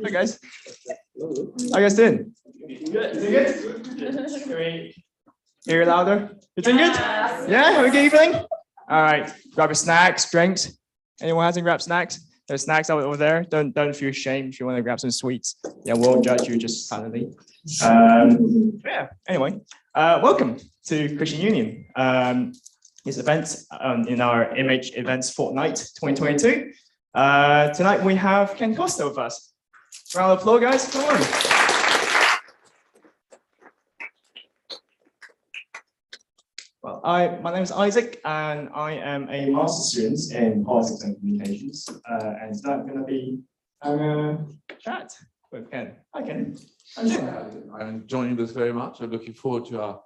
Hi guys. How you guys doing? Good. Doing good? Can we hear it louder? You doing good? Yeah? Have a good evening? All right. Grab your snacks, drinks. Anyone hasn't grabbed snacks? There's snacks over there. Don't feel shame if you want to grab some sweets. Yeah, we won't judge you, just silently. Yeah. Anyway, welcome to Christian Union. This event in our Image Events Fortnight 2022. Tonight we have Ken Costa with us. Round of applause, guys. Come on. Well, my name is Isaac, and I am a master's student in politics and communications. And tonight I'm going to be having a chat with Ken. Hi, Ken. I'm enjoying this very much. I'm looking forward to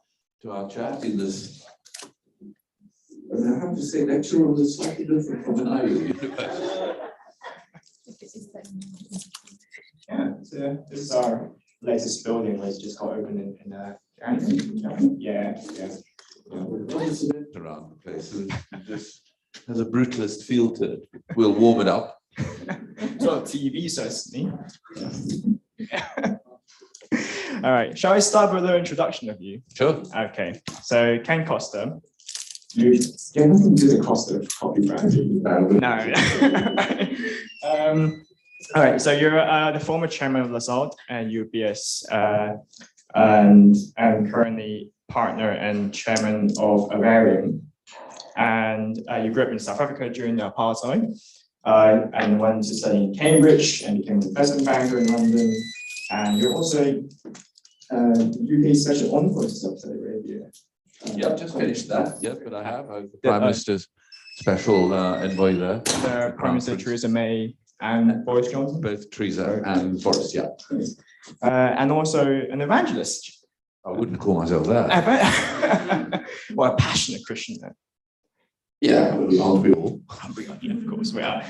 our chat in this. I have to say, lecture room is slightly different from an Ivy university. Yeah, so this is our latest building, which just got opened in January. Yeah. What is it around the place? It just has a brutalist feel to it. We'll warm it up. So TV certainly. All right, shall I start with an introduction of you? Sure. Okay, so Ken Costa. You have nothing to do with Costa coffee brand. No. All right, so you're the former chairman of Lazard and UBS, and currently partner and chairman of Alvarium. And you grew up in South Africa during the apartheid, and went to study in Cambridge and became an investment banker in London. And you're also UK Special Envoy to Saudi Arabia. Yeah, just finished that. Yeah, but I have. The Prime Minister's special envoy there. Prime Minister Theresa May and Boris Johnson. Both Theresa and Boris, yeah. And also an evangelist. I wouldn't call myself that. Well, a passionate Christian then. Yeah, aren't we all? Yeah, of course we are.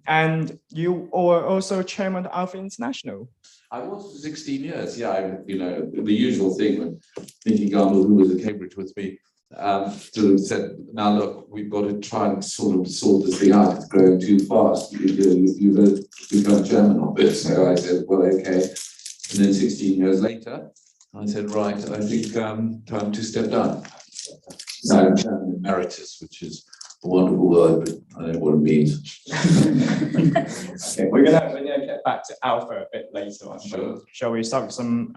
And you are also chairman of Alvarium International. I was for 16 years. Yeah, the usual thing when Nicky Gamble, who was at Cambridge with me, sort of said, now look, we've got to try and sort of sort this thing out. It's growing too fast. You better become chairman of it. So I said, well, okay. And then 16 years later, I said, right, I think time to step down. So I'm chairman emeritus, which is a wonderful word, but I don't know what it means. Okay, we're gonna get back to Alpha a bit later on. Sure. Shall we start with some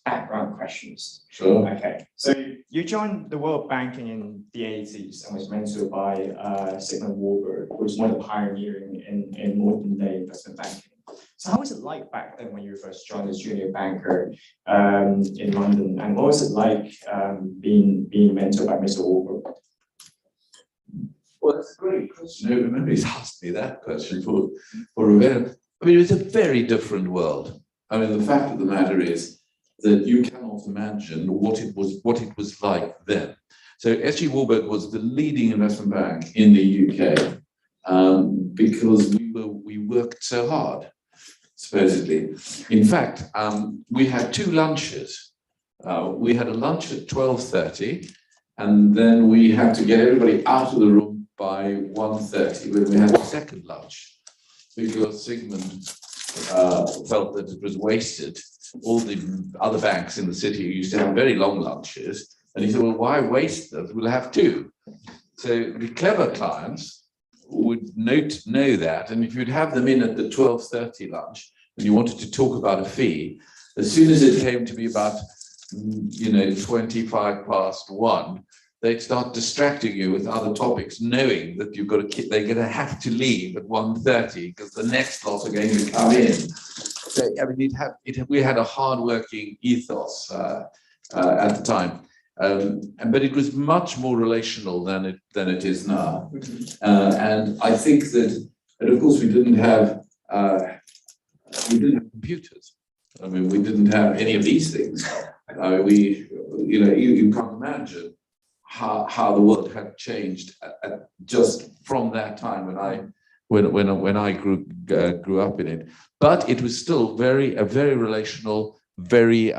background questions? Sure. Okay, so you joined the world banking in the 80s and was mentored by Sigmund Warburg, who was one of the pioneering in modern day investment banking. So how was it like back then when you first joined as junior banker in London? And what was it like being mentored by Mr. Warburg? Well, that's a great question. I remember he's asked me that question for a minute. I mean, it was a very different world. I mean, the fact of the matter is that you cannot imagine what it was like then. So S.G. Warburg was the leading investment bank in the UK because we worked so hard, supposedly. In fact, we had two lunches. We had a lunch at 12:30, and then we had to get everybody out of the room by 1:30 when we had the second lunch, because Sigmund felt that it was wasted. All the other banks in the city used to have very long lunches, and he said, well, why waste them? We'll have two. So the clever clients would know that, and if you'd have them in at the 12:30 lunch and you wanted to talk about a fee, as soon as it came to be about 25 past 1, they'd start distracting you with other topics, knowing that they're going to have to leave at 1:30 because the next lot are going to come in. So I mean, we had a hard-working ethos at the time, but it was much more relational than it is now. And I think that, and of course, we didn't have computers. I mean, we didn't have any of these things. You can't imagine how the world had changed just from that time when I grew up in it. But it was still very relational, very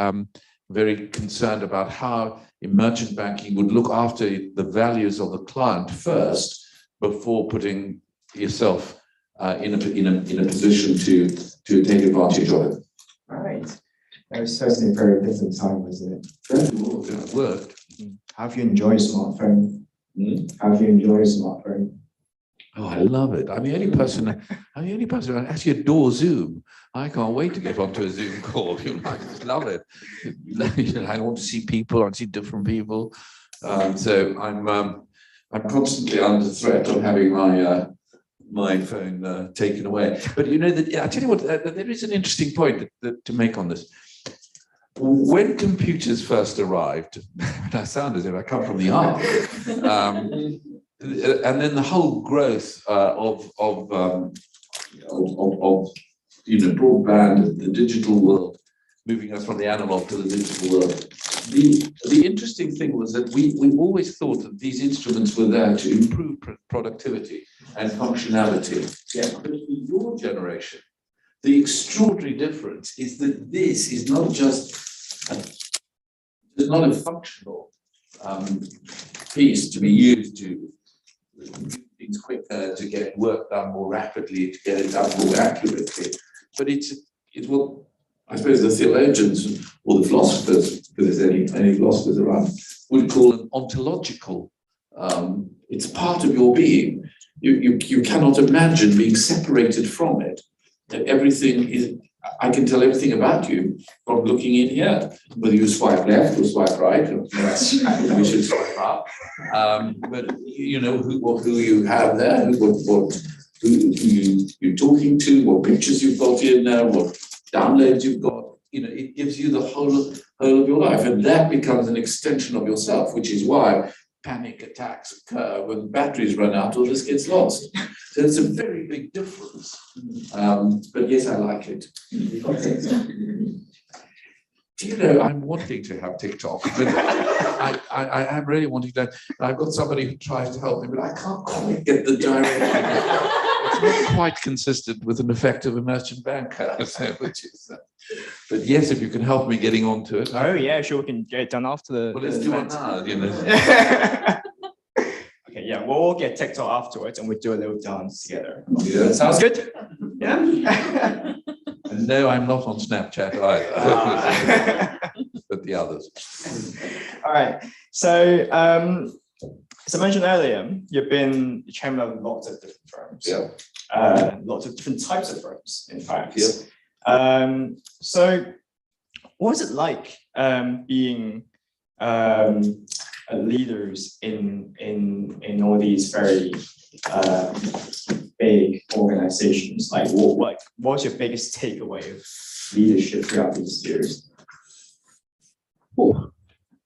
concerned about how merchant banking would look after the values of the client first before putting yourself in a position to take advantage of it. Right. That was certainly a very different time, wasn't it? It worked. How have you enjoyed smartphone? How have you enjoyed smartphone? Oh, I love it. I'm the only person who actually adore Zoom. I can't wait to get onto a Zoom call. I just love it. I want to see people. I want to see different people. So I'm constantly under threat of having my phone taken away. But I tell you what, there is an interesting point to make on this. When computers first arrived, and I sound as if I come from the ark, and then the whole growth of broadband, the digital world, moving us from the analog to the digital world. The interesting thing was that we always thought that these instruments were there to improve productivity and functionality. Yeah. But for your generation, the extraordinary difference is that this is not just a functional piece to be used to things quicker, to get work done more rapidly, to get it done more accurately. But it's what I suppose the theologians or the philosophers, if there's any philosophers around, would call an ontological. It's part of your being. You cannot imagine being separated from it. That everything is. I can tell everything about you from looking in here, whether you swipe left or swipe right, or we should swipe up. But you know who you have there, who you're talking to, what pictures you've got in there, what downloads you've got. You know, it gives you the whole of your life, and that becomes an extension of yourself, which is why panic attacks occur when batteries run out or this gets lost. So it's a very big difference. But yes, I like it. Do you know, I'm wanting to have TikTok, but I am really wanting to. I've got somebody who tries to help me, but I can't quite get the direction. It's not quite consistent with an effective merchant banker, which is. But yes, if you can help me getting onto it. Oh yeah, sure, we can get it done after the. Well, let's do it now. You know. Okay, yeah, we'll get TikTok afterwards, and we'll do a little dance together. Yeah. Sounds good. Yeah. And no, I'm not on Snapchat either. But the others. All right. So, as I mentioned earlier, you've been the chairman of lots of different firms. Yeah. Lots of different types of firms, in fact. Yeah. So, what was it like being leaders in all these very big organizations? Like, what's your biggest takeaway of leadership throughout these years? Oh,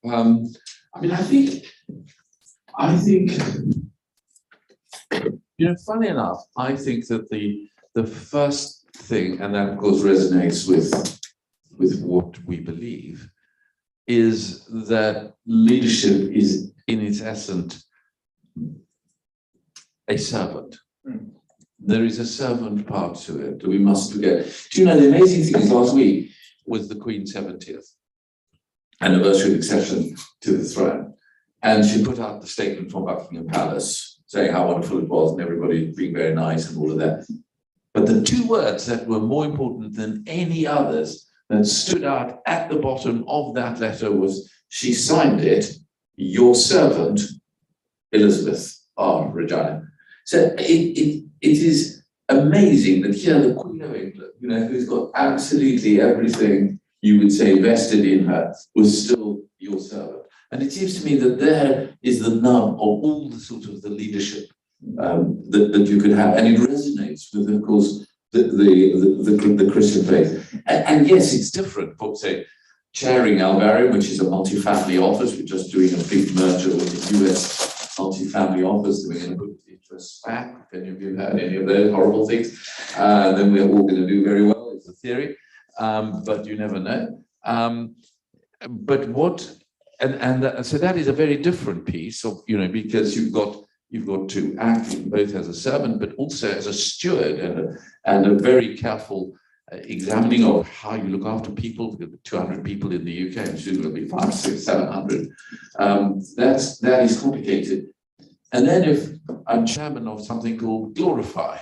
I mean, I think, you know, funny enough, I think that the first thing, and that of course resonates with what we believe, is that leadership is in its essence a servant. There is a servant part to it that we must forget. Do you know, the amazing thing is last week was the Queen's 70th anniversary of accession to the throne. And she put out the statement from Buckingham Palace saying how wonderful it was and everybody being very nice and all of that. But the two words that were more important than any others that stood out at the bottom of that letter was, she signed it, your servant, Elizabeth R. Regina. So it is amazing that here the Queen of England, you know, who's got absolutely everything you would say vested in her, was still your servant. And it seems to me that there is the nub of all the sort of the leadership that you could have. And it resonates with, of course, the Christian faith. And yes, it's different for, say, chairing Alvarium, which is a multifamily office. We're just doing a big merger with the US multifamily office that we're going to put into a SPAC. If any of you heard any of those horrible things, then we're all going to do very well, is the theory. But you never know. But what, so that is a very different piece of, you know, because you've got to act both as a servant, but also as a steward and a very careful examining of how you look after people. 200 people in the UK, and soon will be 500, 600, 700. That is complicated. And then if I'm chairman of something called Glorify,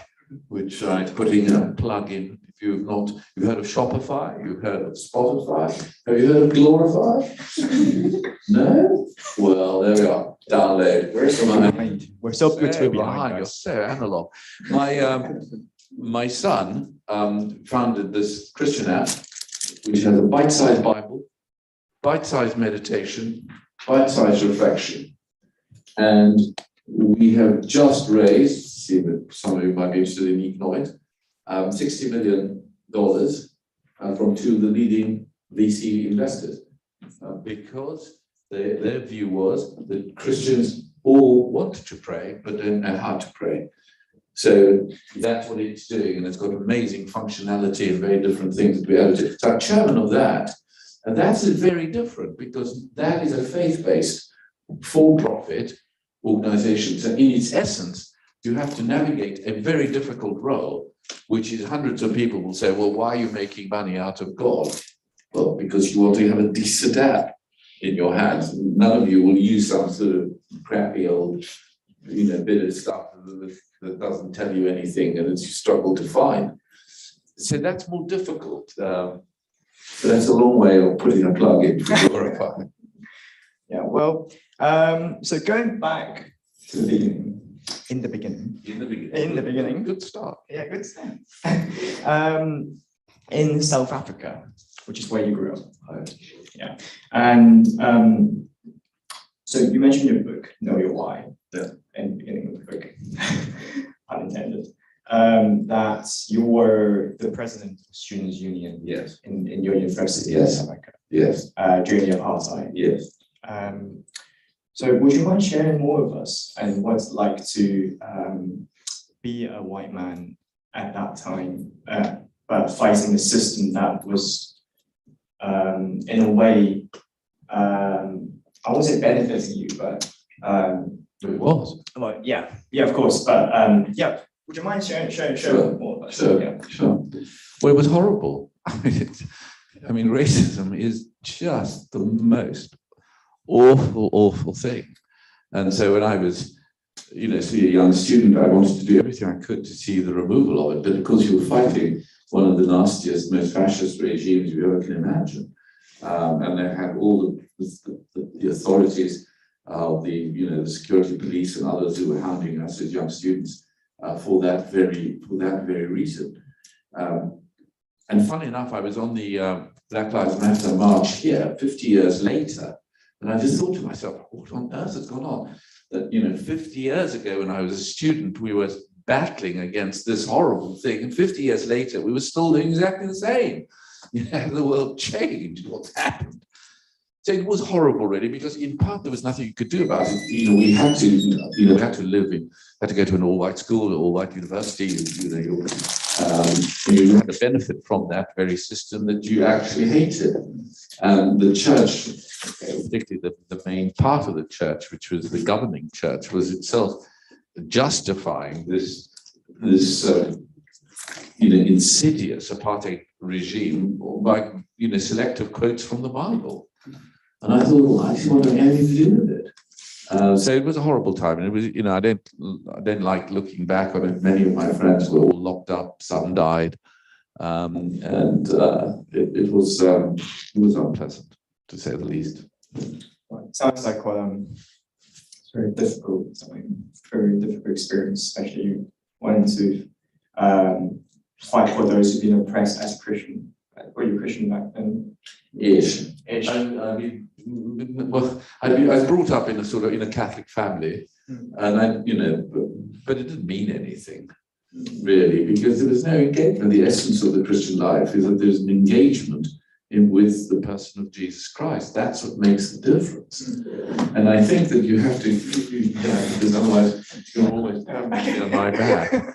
which I'm putting a plug in. If you've heard of Shopify, you've heard of Spotify, have you heard of Glorify? No? Well, there we are. Download. We're so good to be behind. You're so analog. My son founded this Christian app, which has a bite-sized Bible, bite-sized meditation, bite-sized reflection. And we have just raised, see that some of you might be interested in economics, $60 million from two of the leading VC investors, because their view was that Christians all want to pray, but don't know how to pray. So that's what it's doing, and it's got amazing functionality and very different things that we have to do. So I'm chairman of that, and that's very different because that is a faith-based, for-profit organization. So in its essence, you have to navigate a very difficult role, which is hundreds of people will say, well, why are you making money out of God? Well, because you want to have a decent app in your hands. None of you will use some sort of crappy old bit of stuff that doesn't tell you anything and that you struggle to find. So that's more difficult. But that's a long way of putting a plug in for Glorify. Yeah, well, so going back to the beginning, in the beginning. Good start. Yeah, good start. In South Africa, which is where you grew up. Yeah, and so you mentioned your book, Know Your Why. Yeah. In the beginning of the book, unintended. That you were the president of Students' Union. Yes. In your university Yes. in South Africa. Yes. During the apartheid. Yes. So would you mind sharing more with us and what it's like to be a white man at that time, but fighting the system that was, in a way, I won't say benefiting you, but it was. like, yeah, of course, but yeah. Would you mind sharing Sure. more with us? Sure. Yeah. Sure. Well, it was horrible. I mean, racism is just the most awful thing. And so when I was, a young student, I wanted to do everything I could to see the removal of it. But of course, you were fighting one of the nastiest, most fascist regimes you ever can imagine. And they had all the authorities, the security police and others who were hounding us as young students for that very reason. And funny enough, I was on the Black Lives Matter march here 50 years later, and I just thought to myself, what on earth has gone on? That 50 years ago when I was a student, we were battling against this horrible thing, and 50 years later, we were still doing exactly the same. The world changed. What's happened? So it was horrible, really, because in part there was nothing you could do about it. We had to, had to go to an all-white school, all-white university. You had to benefit from that very system that you actually hated. And the church, particularly the main part of the church, which was the governing church, was itself justifying this insidious apartheid regime by selective quotes from the Bible. And I thought, well, I don't want anything to do with it. So it was a horrible time, and it was, I don't like looking back on it. Many of my friends were all locked up, some died, and it was unpleasant, to say the least. It sounds like it's very difficult experience, especially wanting to fight for those who've been oppressed as a Christian. Were you Christian back then? Yes. I was brought up in a Catholic family, and but it didn't mean anything, really, because there was no engagement. The essence of the Christian life is that there's an engagement with the person of Jesus Christ. That's what makes the difference. And I think that you have to, because otherwise you're always on my back.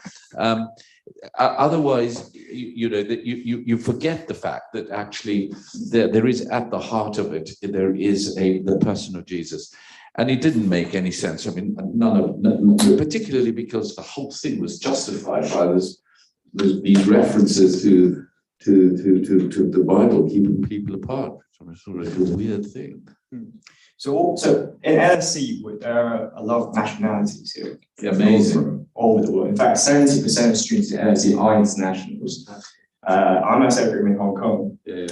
Otherwise, that you forget the fact that actually there is at the heart of it, there is the person of Jesus. And it didn't make any sense. I mean, particularly because the whole thing was justified by these references to the Bible, keeping people apart. It's sort of a weird thing. So in LSE, there are a lot of nationalities here. Yeah, amazing. From all over the world. In fact, 70% of students in LSE are internationals. I myself am in Hong Kong. Yeah.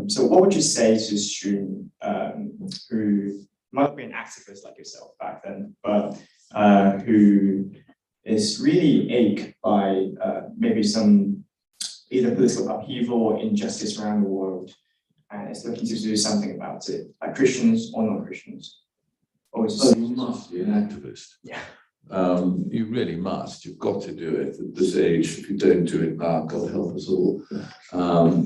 So what would you say to a student who might be an activist like yourself back then, but who is really ached by maybe some either political upheaval or injustice around the world, and is looking to do something about it, like Christians or non-Christians? You must be an activist. Yeah. You really must. You've got to do it at this age. If you don't do it now, God help us all.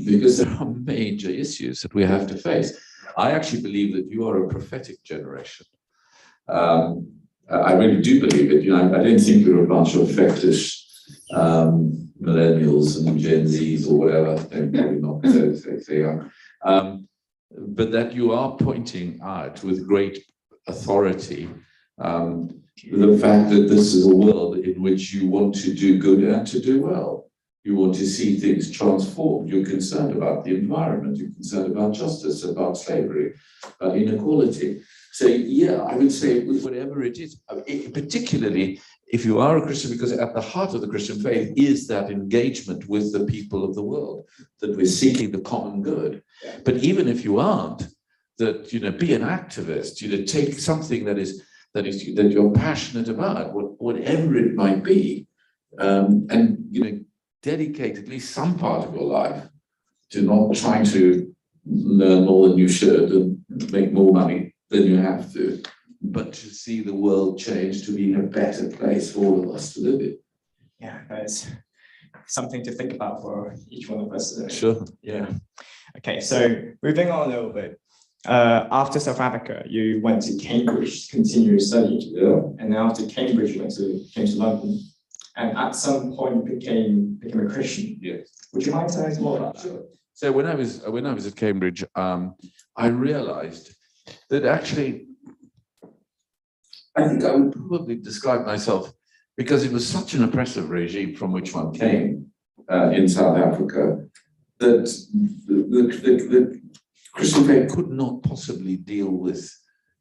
Because there are major issues that we have to face. I actually believe that you are a prophetic generation. I really do believe it. I don't think you're a bunch of fectish millennials and Gen Zs or whatever. They're probably not so young. But that you are pointing out with great authority the fact that this is a world in which you want to do good and to do well. You want to see things transformed. You're concerned about the environment. You're concerned about justice, about slavery, about inequality. So yeah, I would say whatever it is, particularly if you are a Christian, because at the heart of the Christian faith is that engagement with the people of the world, that we're seeking the common good. But even if you aren't, that, you know, be an activist, you know, take something that you're passionate about, whatever it might be, and, you know, dedicate at least some part of your life to not trying to learn more than you should and make more money than you have to, but to see the world change to be a better place for all of us to live in. Yeah, that's something to think about for each one of us. Sure. Yeah. Okay, so moving on a little bit. After South Africa, you went to Cambridge to continue your study. Yeah. And then after Cambridge, you came to London. And at some point became a Christian. Yes. Would you mind telling us more about that? So when I was at Cambridge, I realized that actually, I think I would probably describe myself, because it was such an oppressive regime from which one came in South Africa, that the Christian faith could not possibly deal with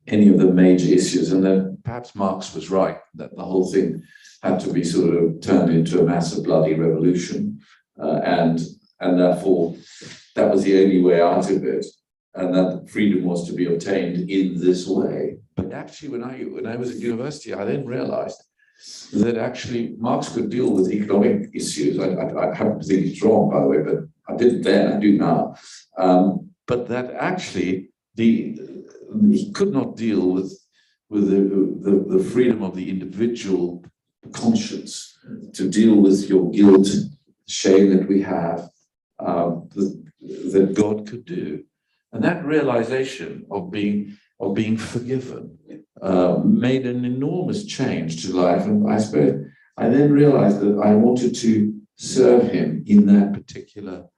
any of the major issues, and that perhaps Marx was right, that the whole thing had to be sort of turned into a massive bloody revolution, and therefore that was the only way out of it, and that freedom was to be obtained in this way. But actually, when I was at university, I then realized that actually Marx could deal with economic issues. I happen to think it's wrong, by the way, but I didn't then, I do now. But that actually he could not deal with the freedom of the individual conscience, to deal with your guilt, shame that we have, that God could do. And that realization of being forgiven made an enormous change to life. And I suppose I then realized that I wanted to serve him in that particular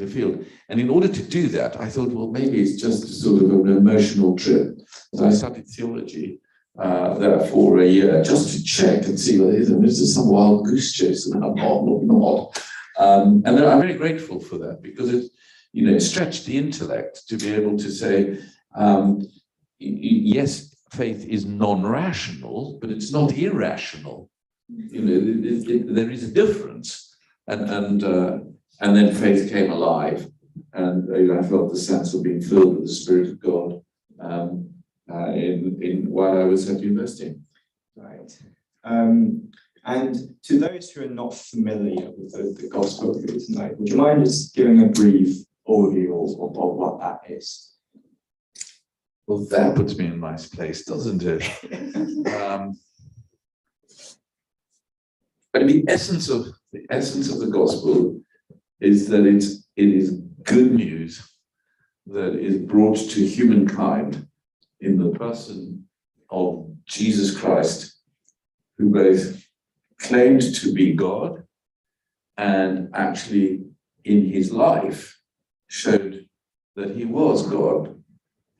field. And in order to do that, I thought, well, maybe it's just sort of an emotional trip. So I studied theology there for a year, just to check and see whether this is some wild goose chase, and I'm not. And then I'm very grateful for that, because it stretched the intellect to be able to say, yes, faith is non-rational, but it's not irrational. There is a difference, and then faith came alive, and I felt the sense of being filled with the Spirit of God while I was at university. Right. And to those who are not familiar with the gospel of tonight, would you mind just giving a brief overview of what that is? Well, that puts me in a nice place, doesn't it? But the essence of the gospel is that it is good news that is brought to humankind in the person of Jesus Christ, who both claimed to be God and actually in his life showed that he was God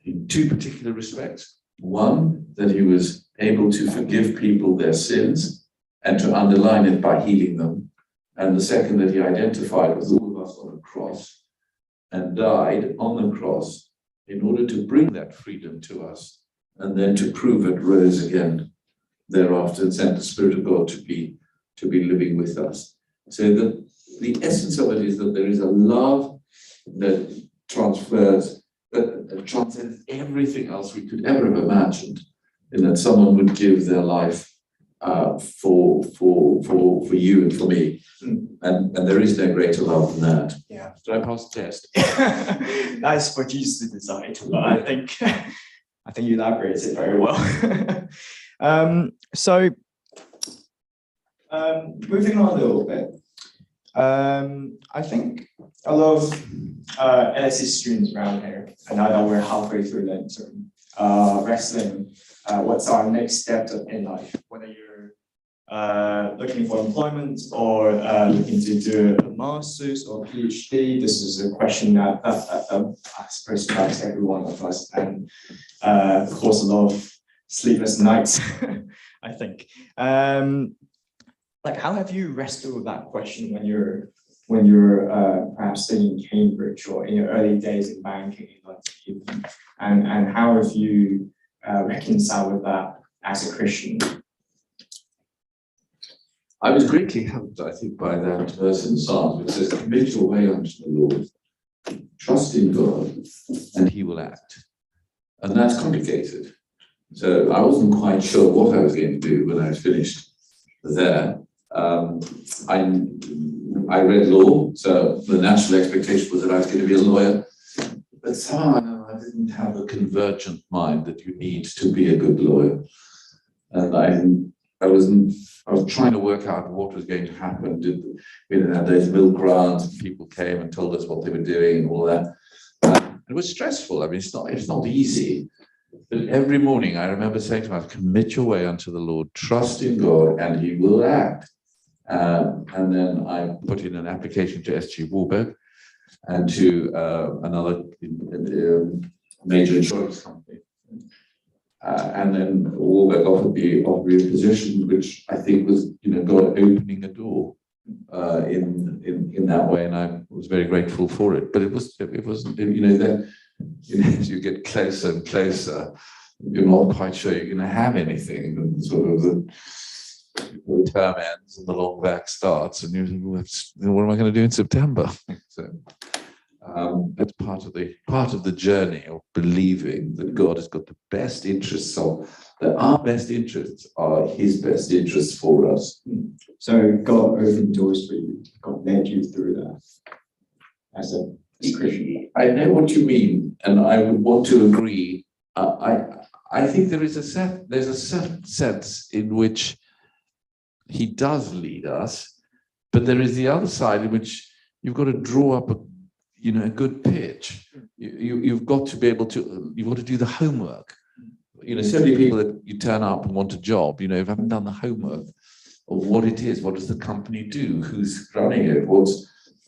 in two particular respects. One, that he was able to forgive people their sins and to underline it by healing them. And the second, that he identified with all of us on a cross and died on the cross in order to bring that freedom to us, and then to prove it, rose again thereafter and sent the Spirit of God to be living with us. So the essence of it is that there is a love that transcends everything else we could ever have imagined, in that someone would give their life for you and for me. And there is no greater love than that. Yeah. Did I pass the test? That's for Jesus to decide, but I think you elaborated it very well. So moving on a little bit, I think a lot of LSE students around here, and now that we're halfway through the term, wrestling what's our next step in life, whether you're looking for employment or looking to do a master's or a PhD. This is a question that I suppose strikes every one of us, and cause a lot of sleepless nights, I think. like, how have you wrestled with that question when you're perhaps studying Cambridge or in your early days in banking in London, and how have you reconciled with that as a Christian? I was greatly helped, I think, by that verse in Psalms, which says, "Commit your way unto the Lord, trust in God, and He will act." And that's complicated. So I wasn't quite sure what I was going to do when I was finished there. I read law, so the natural expectation was that I was going to be a lawyer. But somehow I didn't have a convergent mind that you need to be a good lawyer. And I was trying to work out what was going to happen. We had those milk rounds, and people came and told us what they were doing and all that. It was stressful. I mean, it's not easy. But every morning I remember saying to myself, "Commit your way unto the Lord, trust in God, and He will act." And then I put in an application to S.G. Warburg and to another major insurance company. And then Warburg offered me a position which I think was, God opening a door in that way, and I was very grateful for it. But it was then as you get closer and closer, you're not quite sure you're going to have anything. And sort of the term ends and the long back starts, and you think, well, what am I going to do in September? So that's part of the journey of believing that God has got the best interests that our best interests are His best interests for us. So God opened doors for you. God led you through that as a Christian. I know what you mean, and I would want to agree. I think there's a certain sense in which He does lead us, but there is the other side in which you've got to draw up a good pitch. You've got to be able to. You've got to do the homework. So many people that you turn up and want a job, you haven't done the homework of what it is. What does the company do? Who's running it? What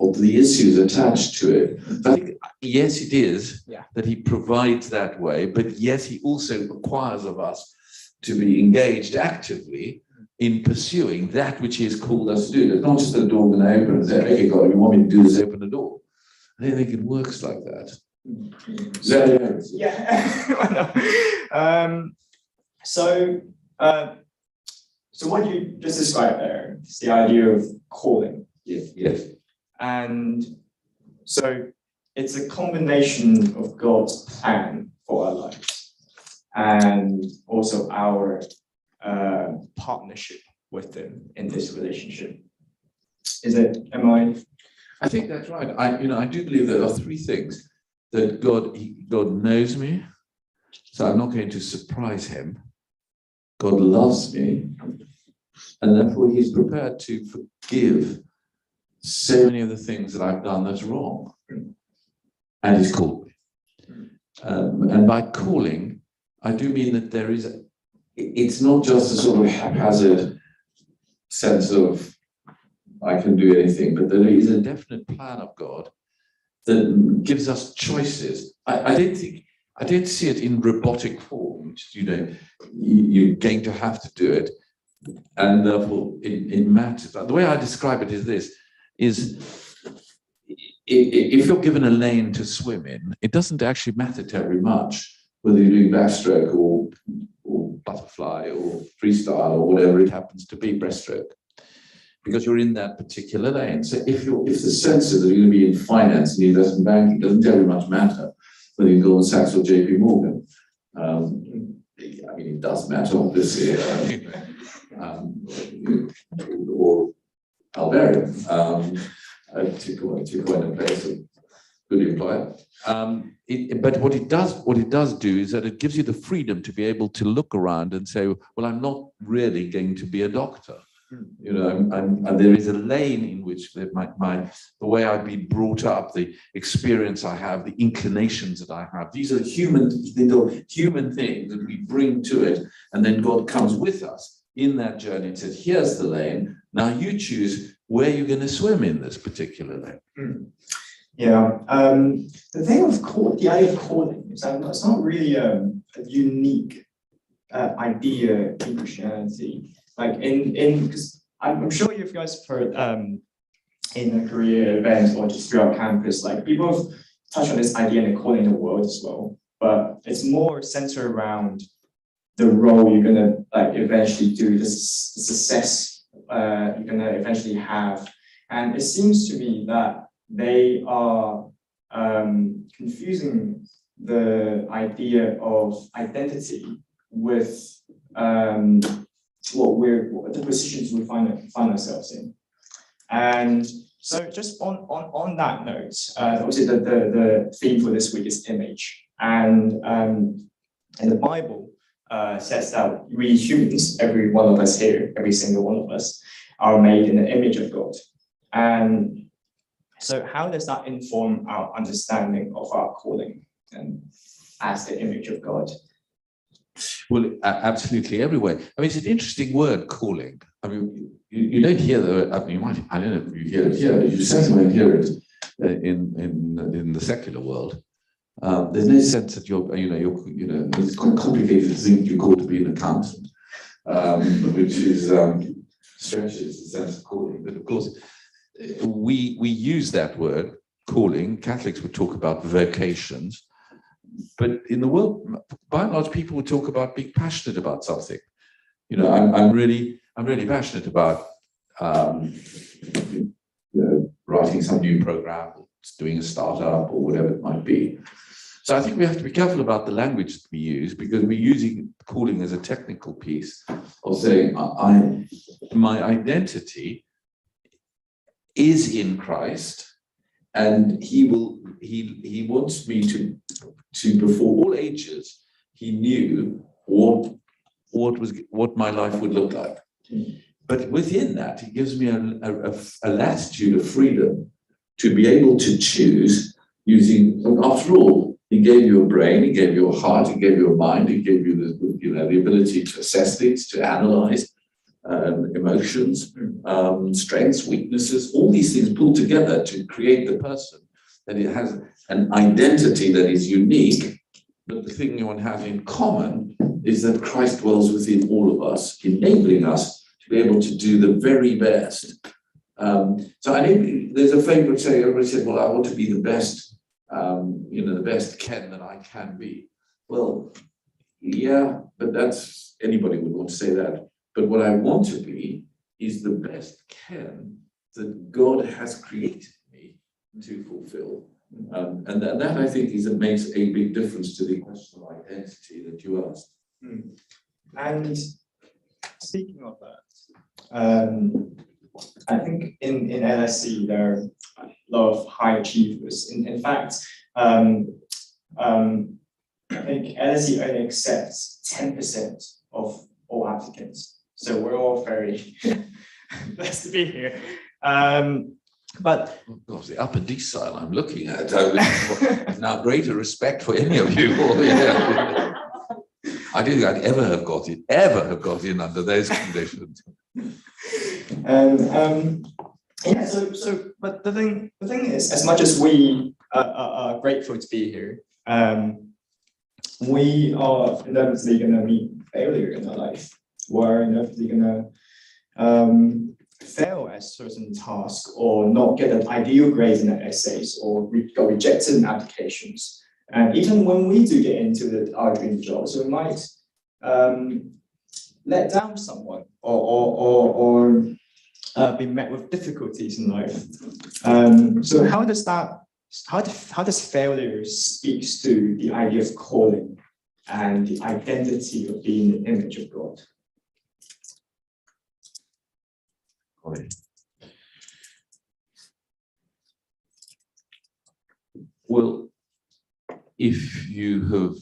are the issues attached to it? I think, yes, it is that He provides that way, but yes, He also requires of us to be engaged actively in pursuing that which He has called us to do. It's not just a door going to open and say, "Okay, God, you want me to do is open the door." I don't think it works like that. So what you just described there is the idea of calling. Yes. And so it's a combination of God's plan for our lives and also our partnership with Him in this relationship. I think that's right. I do believe there are three things. That God knows me, so I'm not going to surprise Him. God loves me, and therefore He's prepared to forgive so many of the things that I've done that's wrong. And He's called me. And by calling, I do mean that it's not just a sort of haphazard sense of I can do anything, but there is a definite plan of God that gives us choices. I don't see it in robotic form. You're going to have to do it, and therefore it matters. The way I describe it is this: if you're given a lane to swim in, it doesn't actually matter terribly much whether you're doing backstroke or butterfly or freestyle or whatever it happens to be, breaststroke, because you're in that particular lane. So if the sense is that you're going to be in finance and investment banking, it doesn't very much matter whether you Goldman Sachs or JP Morgan. It does matter, obviously, or Alvarium, to coin a place of good employer. But what it does do is that it gives you the freedom to be able to look around and say, well, I'm not really going to be a doctor. And there is a lane in which the way I've been brought up, the experience I have, the inclinations that I have, these are human things that we bring to it, and then God comes with us in that journey and says, here's the lane, now you choose where you're going to swim in this particular lane. The thing of the idea of calling is that it's not really a unique idea in Christianity. Because I'm sure you guys have heard in a career event or just throughout campus, like people have touched on this idea in the calling the world as well, but it's more centered around the role you're gonna like eventually do, the success you're gonna eventually have. And it seems to me that they are confusing the idea of identity with what the positions we find ourselves in. And so just on that note, obviously the theme for this week is image. And the Bible says that we humans, every one of us here, every single one of us, are made in the image of God. And so how does that inform our understanding of our calling and as the image of God? Well, absolutely everywhere. I mean, it's an interesting word, calling. I mean, you don't hear the. I mean, you might. I don't know if you hear it here. You certainly won't hear it in the secular world. There's no sense that you're. It's quite complicated to think you're called to be an accountant, which is stretches the sense of calling. But of course, we use that word, calling. Catholics would talk about vocations. But in the world, by and large, people would talk about being passionate about something. You know, I'm really passionate about writing some new program, doing a startup, or whatever it might be. So I think we have to be careful about the language that we use, because we're using calling as a technical piece of saying my identity is in Christ, and he wants me to before all ages, he knew what my life would look like. But within that, he gives me a latitude of freedom to be able to choose using, after all, he gave you a brain, he gave you a heart, he gave you a mind, he gave you the ability to assess things, to analyze emotions, strengths, weaknesses, all these things pulled together to create the person. That it has an identity that is unique, but the thing you want to have in common is that Christ dwells within all of us, enabling us to be able to do the very best. So I think there's a favorite saying, everybody said, well, I want to be the best, the best Ken that I can be. Well, yeah, but that's, anybody would want to say that. But what I want to be is the best Ken that God has created me to fulfill. And that I think makes a big difference to the question of identity that you asked. And speaking of that, I think in LSE there are a lot of high achievers. In fact, I think LSE only accepts 10% of all applicants. So we're all very blessed to be here. But of course, the upper decile I'm looking at, I have now greater respect for any of you. I don't think I'd ever have got in under those conditions. Yeah, but the thing is, as much as we are grateful to be here, we are inevitably going to meet failure in our life. We're inevitably going to fail at certain tasks, or not get an ideal grade in the essays, or got rejected in applications. And even when we do get into our dream jobs, we might let down someone, or be met with difficulties in life. So how does failure speaks to the idea of calling and the identity of being the image of God? Well, if you have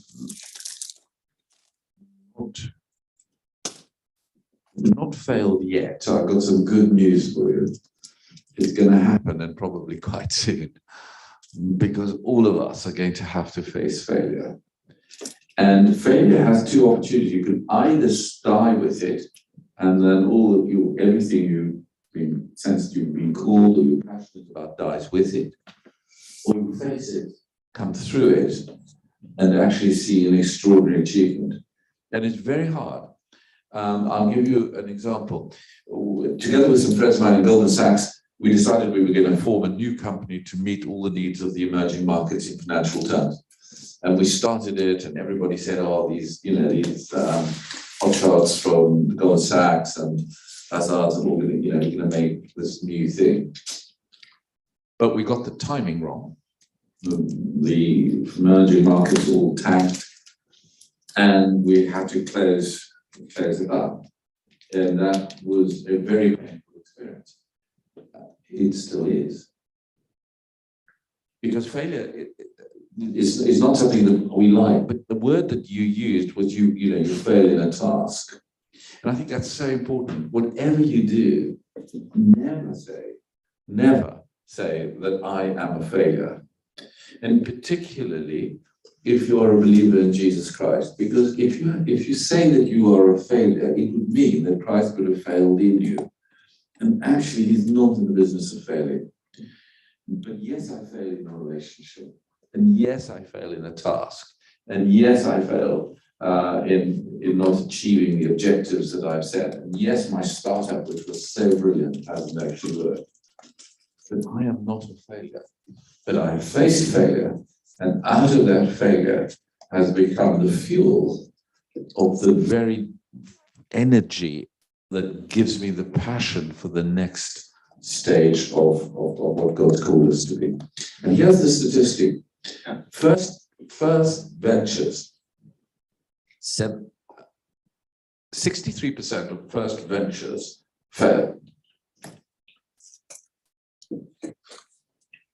not failed yet, I've got some good news for you. It's going to happen, and probably quite soon, because all of us are going to have to face failure. And failure has two opportunities. You can either die with it, and then everything you've been sensed, you've been called, or you're passionate about dies with it, or you face it, come through it, and actually see an extraordinary achievement. And it's very hard. I'll give you an example. Together with some friends of mine in Goldman Sachs, we decided we were going to form a new company to meet all the needs of the emerging markets in financial terms. And we started it, and everybody said, "Oh, these hotshots from Goldman Sachs and Lazard are all going to, make this new thing." But we got the timing wrong. The emerging markets all tanked, and we had to close it up. And that was a very painful experience. It still is. Because failure is not something that we like, but the word that you used was you fail in a task. And I think that's so important. Whatever you do, never say that I am a failure. And particularly if you are a believer in Jesus Christ, because if you say that you are a failure, it would mean that Christ could have failed in you. And actually, he's not in the business of failing. But yes, I fail in a relationship. And yes, I fail in a task. And yes, I fail in not achieving the objectives that I've set. And yes, my startup, which was so brilliant, hasn't actually worked. But I am not a failure. But I have faced failure. And out of that failure has become the fuel of the very energy that gives me the passion for the next stage of what God's called us to be. And here's the statistic. First ventures, 63% of first ventures fail.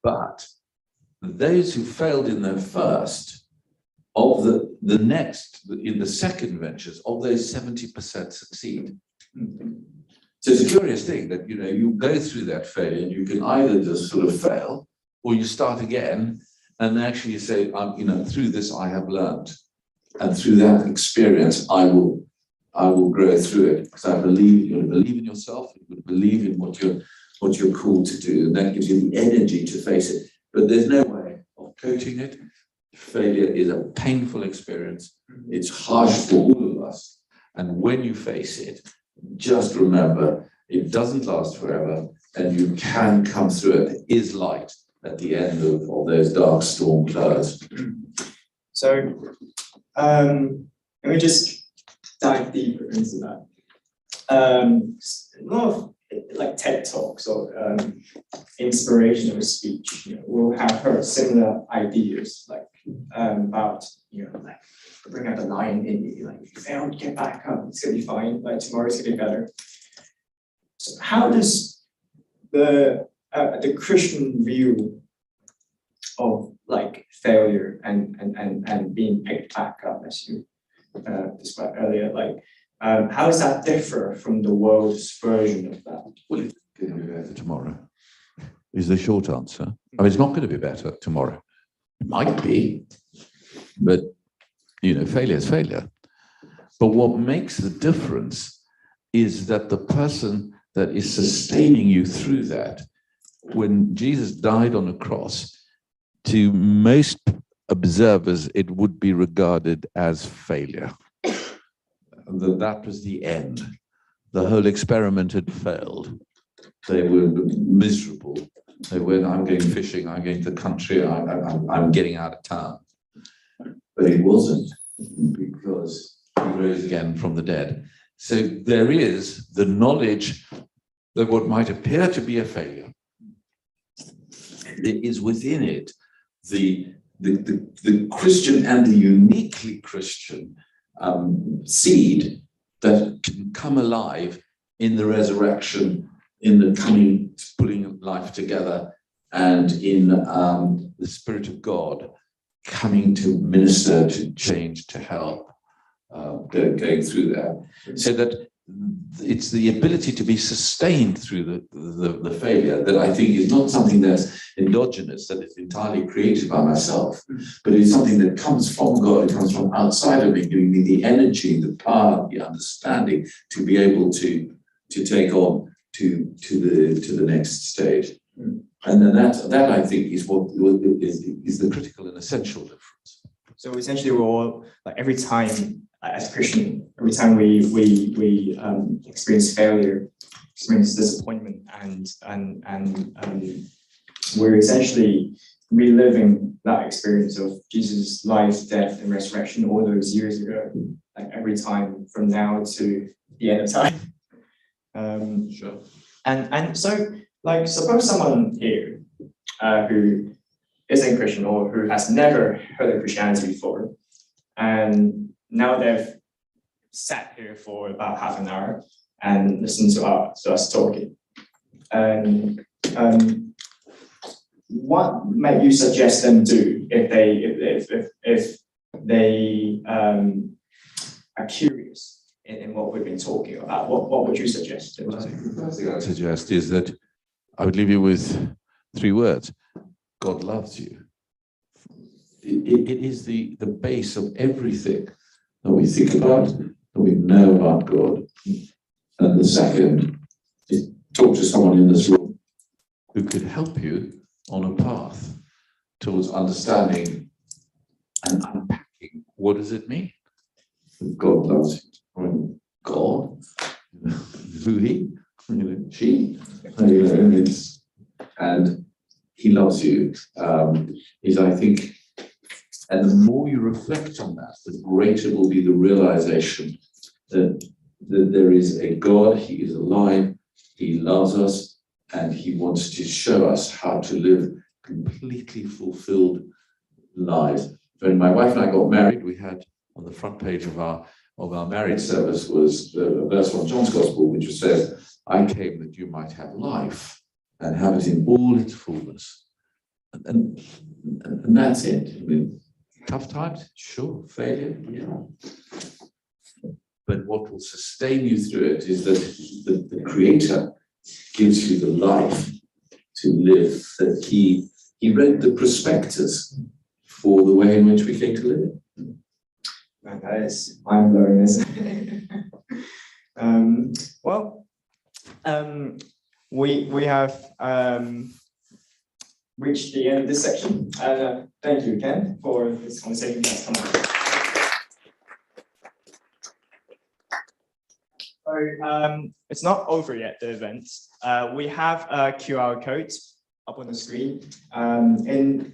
But those who failed in their first, of the next, in the second ventures, of those 70% succeed. So it's a curious thing that, you go through that failure and you can either just sort of fail or you start again and actually you say, through this I have learned. And through that experience, I will grow through it, because I believe you're going to believe in yourself, you're going to believe in what you're called to do, and that gives you the energy to face it. But there's no way of coaching it. Failure is a painful experience. It's harsh for all of us. And when you face it, just remember, it doesn't last forever, and you can come through it. There is light at the end of those dark storm clouds. So let me just dive deeper into that. A lot of TED Talks or inspirational speech, we'll have heard similar ideas about, bring out the lion in you, if you fail, get back up, it's gonna be fine, tomorrow's gonna be better. So how does the Christian view of failure and being picked back up, as you described earlier, how does that differ from the world's version of that? Well, it's going to be better tomorrow, is the short answer. It's not going to be better tomorrow. It might be, but failure is failure. But what makes the difference is that the person that is sustaining you through that, when Jesus died on a cross, to most observers, it would be regarded as failure. That was the end. The whole experiment had failed. They were miserable. They went, I'm going fishing, I'm going to the country, I'm getting out of town. But it wasn't, because he rose again from the dead. So there is the knowledge that what might appear to be a failure, there is within it the Christian and the uniquely Christian seed that can come alive in the resurrection, in the coming, putting life together, and in the Spirit of God coming to minister, to change, to help, going through that. So that it's the ability to be sustained through the failure that I think is not something that's endogenous, that is entirely created by myself, but it's something that comes from God, it comes from outside of me, giving me the energy, the power, the understanding to be able to take on to the next stage. And then that I think is what is the critical and essential difference. So essentially, we're all every time as a Christian, every time we experience failure, experience disappointment, and we're essentially reliving that experience of Jesus' life, death, and resurrection all those years ago, like every time from now to the end of time. Sure. And so, like, suppose someone here who isn't Christian or who has never heard of Christianity before, and now they've sat here for about half an hour and listened to us talking. And what might you suggest them do if they are curious in what we've been talking about? What would you suggest? Well, I think the first thing I'd suggest is that I would leave you with 3 words. God loves you. It is the base of everything that we think about, that we know about God. And the second is talk to someone in this room who could help you on a path towards understanding and unpacking what does it mean that God loves you. I mean, God, who he, she, and he loves you. Is I think, and the more you reflect on that, the greater will be the realization that there is a God, he is alive, he loves us, and he wants to show us how to live completely fulfilled lives. When my wife and I got married, we had on the front page of our marriage service was a verse from John's Gospel, which says, I came that you might have life and have it in all its fullness. And that's it. I mean, tough times, sure. Failure, yeah. But what will sustain you through it is that the Creator gives you the life to live, that he read the prospectus for the way in which we came to live. Man, that is mind-blowing, isn't it? We have reached the end of this section. Thank you, Ken, for this conversation that's come out. So it's not over yet, the event. We have a QR code up on the screen. In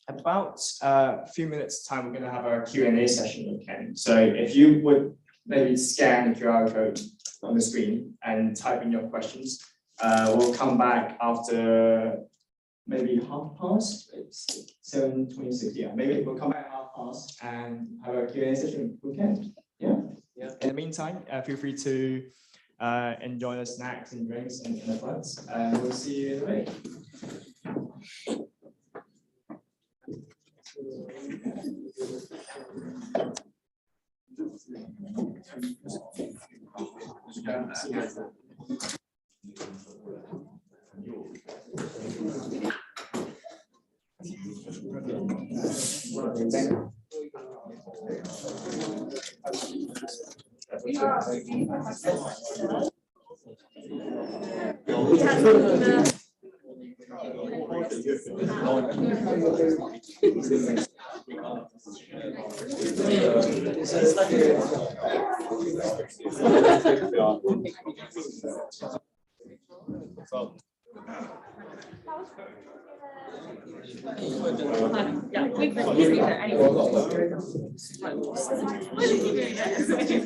about a few minutes time, we're going to have our Q&A session with Ken. So if you would maybe scan the QR code on the screen and type in your questions, we'll come back after maybe 7:26. Yeah, maybe we'll come back 7:30 and have a Q&A session with Ken. Yeah. In the meantime, feel free to enjoy the snacks and drinks in the front, and we'll see you in a bit.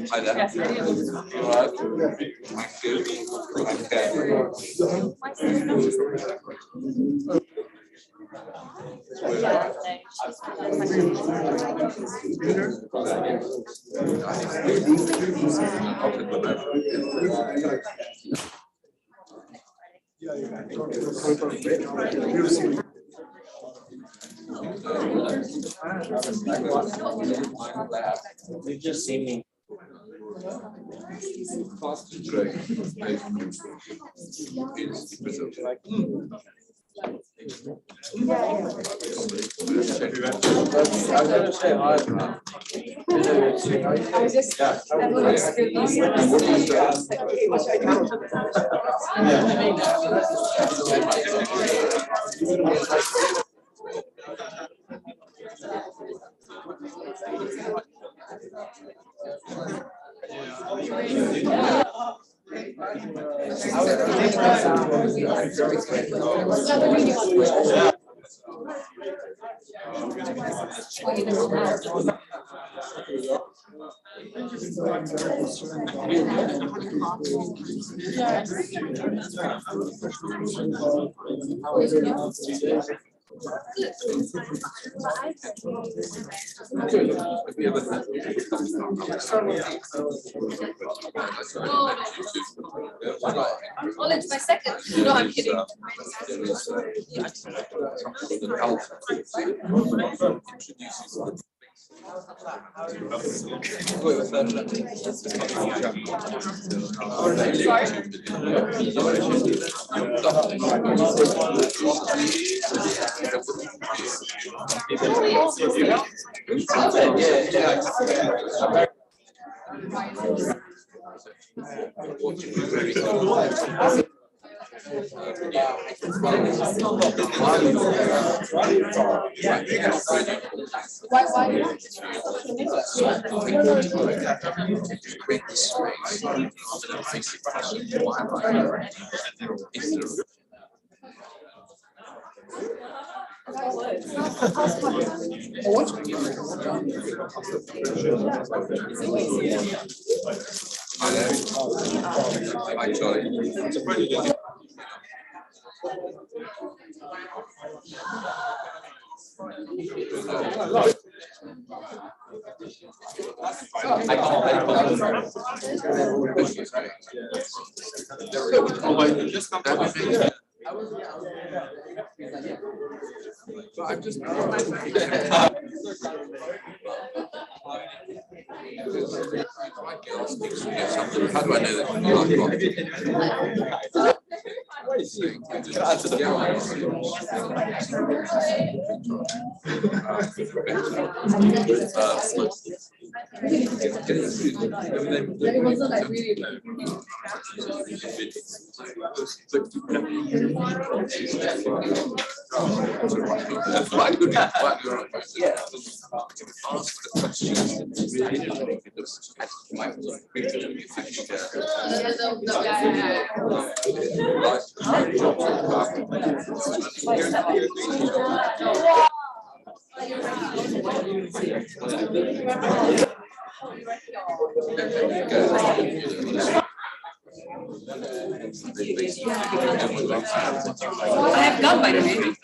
Hi there. All right. Thank you. You've just seen me. Well, it's my second. No, I'm kidding. How do I know that you I have gum by the way.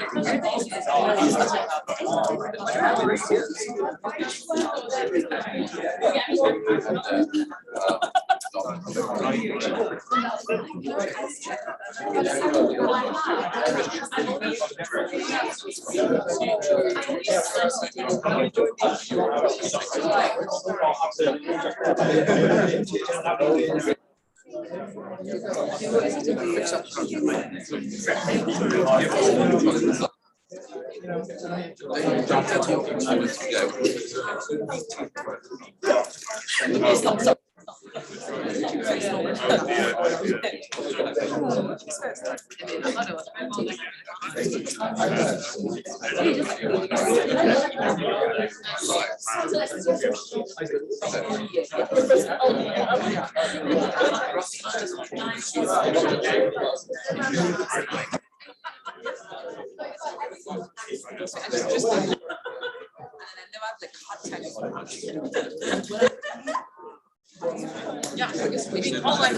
Yeah, I guess maybe all my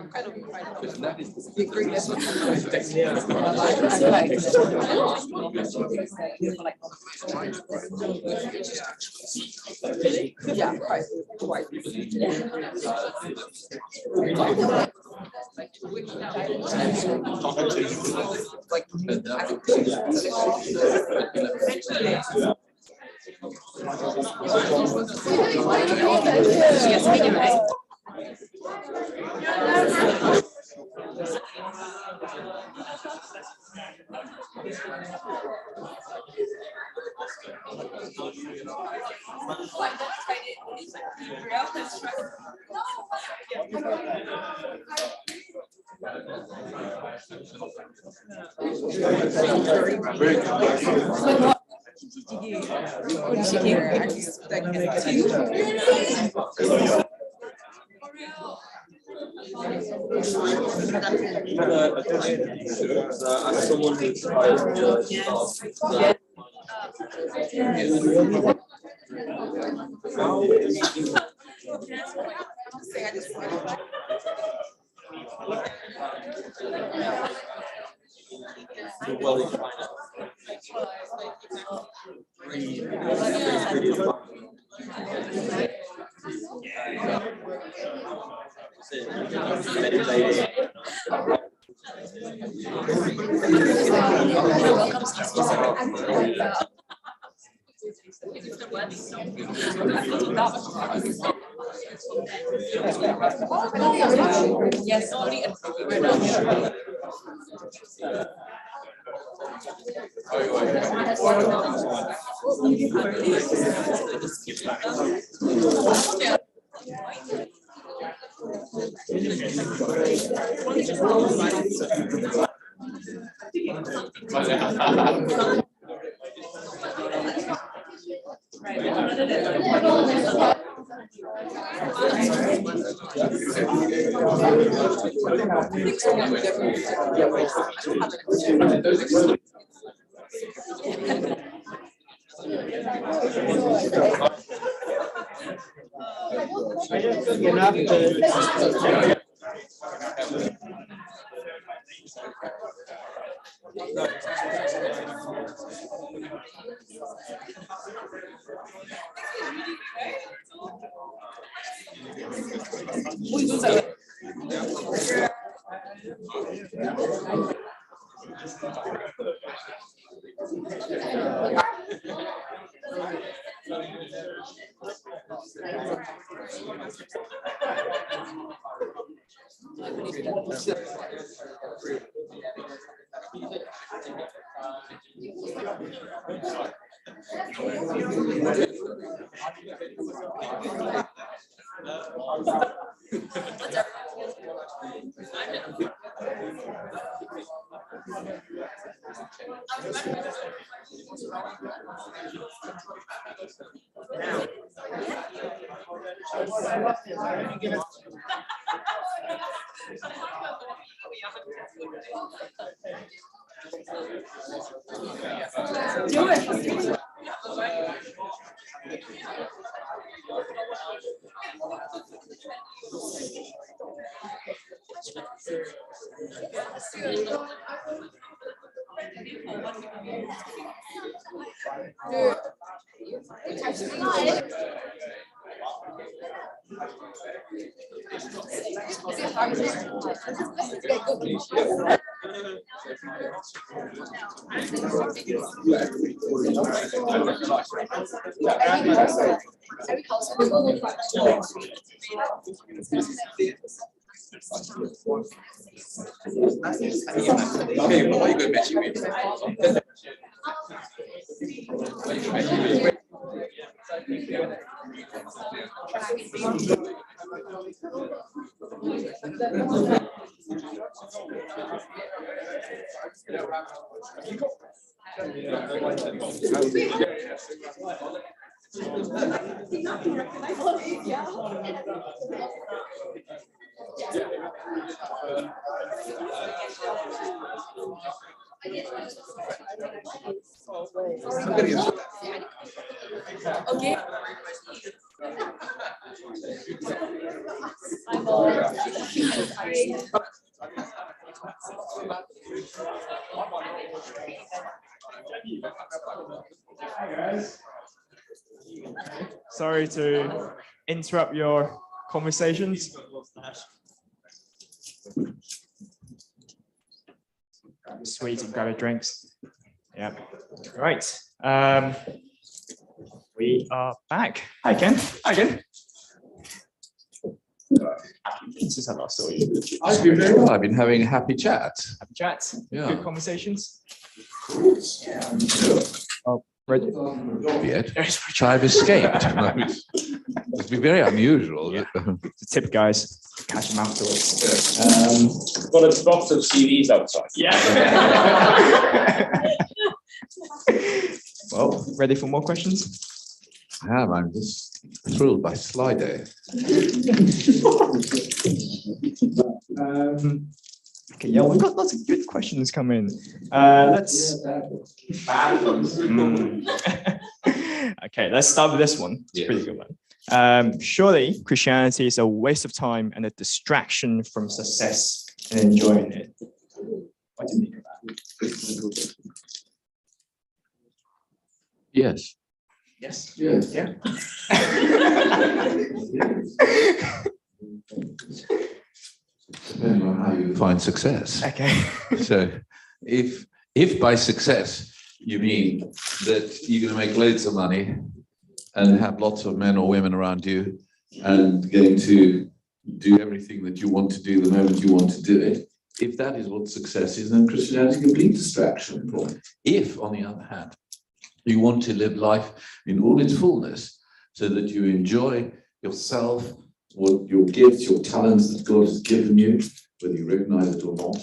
I'm kind of yeah, quite. Yes, okay. Sorry to interrupt your conversations. Sweet and grab your drinks. Yeah. Right. We are back. Hi, Ken. Hi, Ken. This is how I saw you. I've been very well. I've been having a happy chat. Happy chats. Yeah. Good conversations. Yet, which I've escaped. It's been very unusual. Yeah. It's a tip, guys. catch them afterwards. Got a box of CVs outside. Yeah. Well, ready for more questions? I am. I'm just thrilled by Slido. Okay, yeah, we've got lots of good questions coming. Let's. Okay, let's start with this one. It's a pretty good one. Surely Christianity is a waste of time and a distraction from success and enjoying it. What do you think of that? Yes. Yes. Yes. Yeah. Depending on how you define success. Okay. So if by success you mean that you're going to make loads of money and have lots of men or women around you and going to do everything that you want to do the moment you want to do it, if that is what success is, then Christianity is a complete distraction. If, on the other hand, you want to live life in all its fullness so that you enjoy yourself, what your gifts, your talents that God has given you, whether you recognize it or not,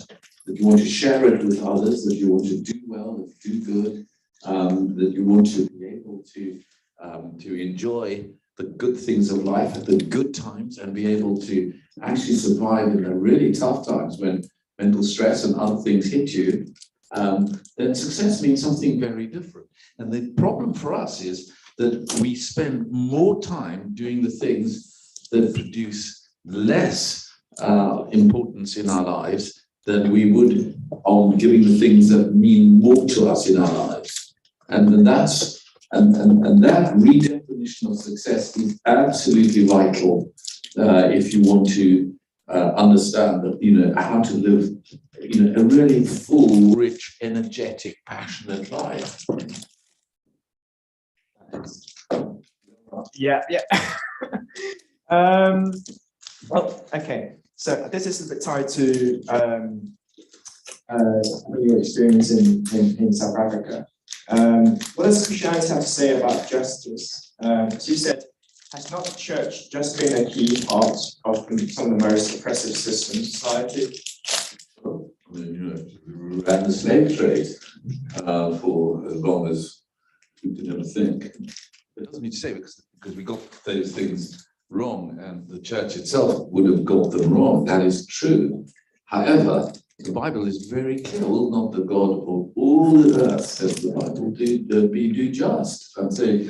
that you want to share it with others, that you want to do well, that you do good, that you want to be able to enjoy the good things of life at the good times and be able to actually survive in the really tough times when mental stress and other things hit you, then success means something very different. And the problem for us is that we spend more time doing the things that produce less importance in our lives than we would on giving the things that mean more to us in our lives. And that redefinition of success is absolutely vital if you want to understand that, how to live, a really full, rich, energetic, passionate life. Yeah. Well, okay. So this is a bit tied to your experience in South Africa. What does Christianity have to say about justice? As you said, has not the church just been a key part of some of the most oppressive systems in society? I mean, we ran the slave trade for as long as people didn't think. It doesn't mean to say because we got those things wrong and the church itself would have got them wrong. That is true. However, the Bible is very clear. Will not the God of all the earth, says the Bible, do just? And so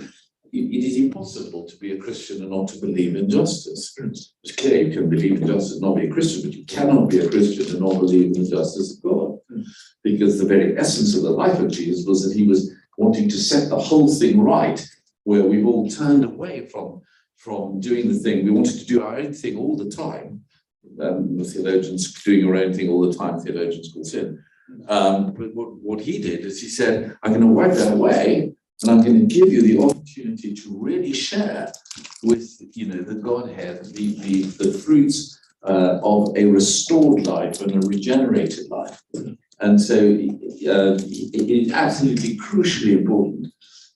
it is impossible to be a Christian and not to believe in justice. It's clear you can believe in justice and not be a Christian, but you cannot be a Christian and not believe in the justice of God. Because the very essence of the life of Jesus was that he was wanting to set the whole thing right, where we've all turned away from doing the thing. We wanted to do our own thing all the time. The theologians doing your own thing all the time, theologians call sin. But what he did is he said, I'm going to wipe that away, and I'm going to give you the opportunity to really share with the Godhead the fruits of a restored life and a regenerated life. And so it is absolutely crucially important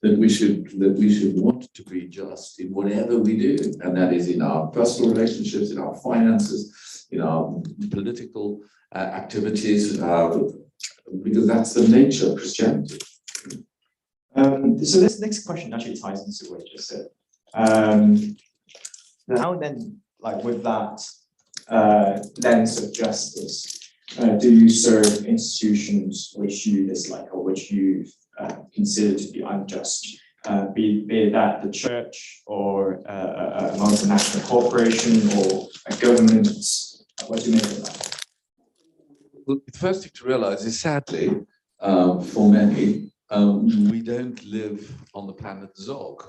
that we should want to be just in whatever we do, and that is in our personal relationships, in our finances, in our political activities, because that's the nature of Christianity. So this next question actually ties into what you just said. How then, like with that lens of justice, do you serve institutions which you dislike or which you consider to be unjust, be that the church or a multinational corporation or a government? What do you make of that? Well, the first thing to realize is, sadly, for many, we don't live on the planet Zog.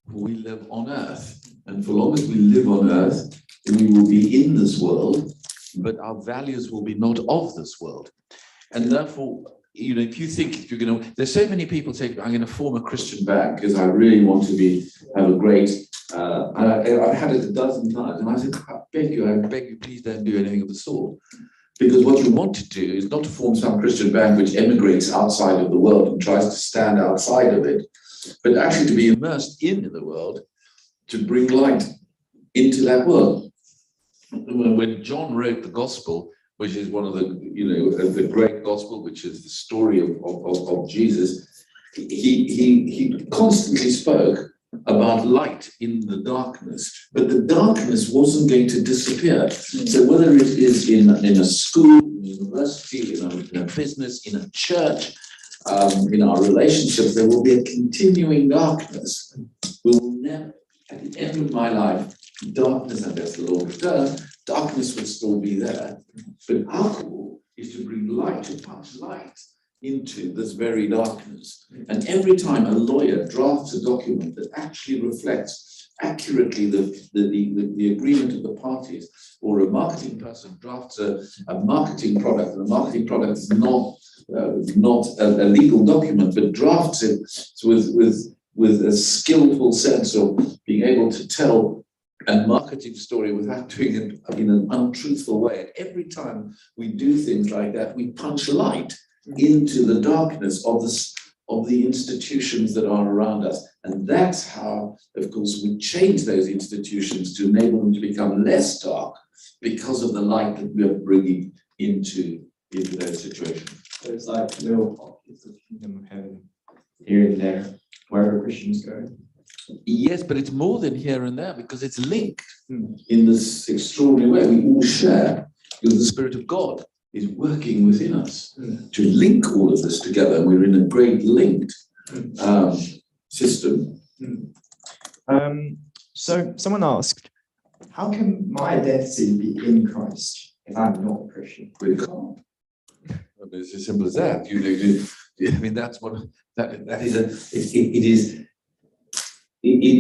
We live on Earth. And for long as we live on Earth, we will be in this world, but our values will be not of this world. And therefore, if you think you're going to, there's so many people saying, I'm going to form a Christian bank because I really want to have a great, I've had it a dozen times, and I said, I beg you, please don't do anything of the sort. Because what you want to do is not to form some Christian bank which emigrates outside of the world and tries to stand outside of it, but actually to be immersed in the world, to bring light into that world. when John wrote the Gospel, which is one of the, the great Gospel, which is the story of Jesus, he constantly spoke about light in the darkness, but the darkness wasn't going to disappear. So whether it is in a school, in a university, in a business, in a church, in our relationships, there will be a continuing darkness. We will never, at the end of my life, darkness, unless the Lord returns, darkness will still be there. But our call is to bring light, to punch light into this very darkness. And every time a lawyer drafts a document that actually reflects accurately the agreement of the parties, or a marketing person drafts a marketing product, and the marketing product is not a legal document, but drafts it with a skillful sense of being able to tell a marketing story without doing it in an untruthful way. And every time we do things like that, we punch light into the darkness of the institutions that are around us. And that's how, of course, we change those institutions to enable them to become less dark because of the light that we are bringing into those situations. So it's like little pockets of the kingdom of heaven here and there, wherever Christians go. Yes, but it's more than here and there because it's linked in this extraordinary way. We all share, because the Spirit of God is working within us to link all of this together. We're in a great linked system. So someone asked, how can my identity be in Christ if I'm not a Christian? We can't. It's as simple as that. I mean, that's what that is. It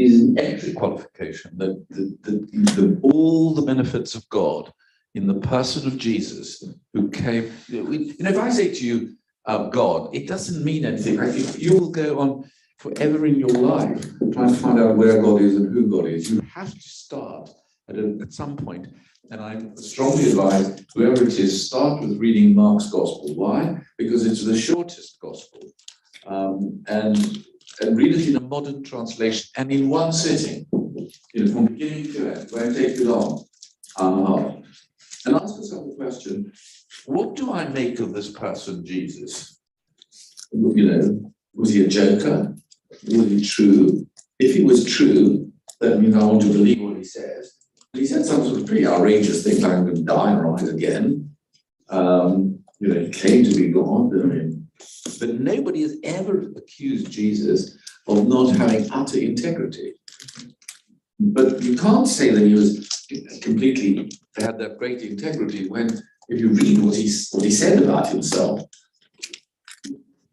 is an entry qualification that all the benefits of God in the person of Jesus, who came. If I say to you, God, it doesn't mean anything. If you will go on forever in your life trying to find out where God is and who God is, you have to start at some point. And I strongly advise whoever it is, start with reading Mark's Gospel. Why? Because it's the shortest Gospel. And read it in a modern translation and in one sitting, from beginning to end. It won't take you long. And ask yourself the question, what do I make of this person, Jesus? Was he a joker? Was he true? If he was true, that means I want to believe what he says. He said some sort of pretty outrageous things like, I'm going to die and rise again. He claimed to be God. But nobody has ever accused Jesus of not having utter integrity. But you can't say that he was completely had that great integrity when, if you read what he said about himself,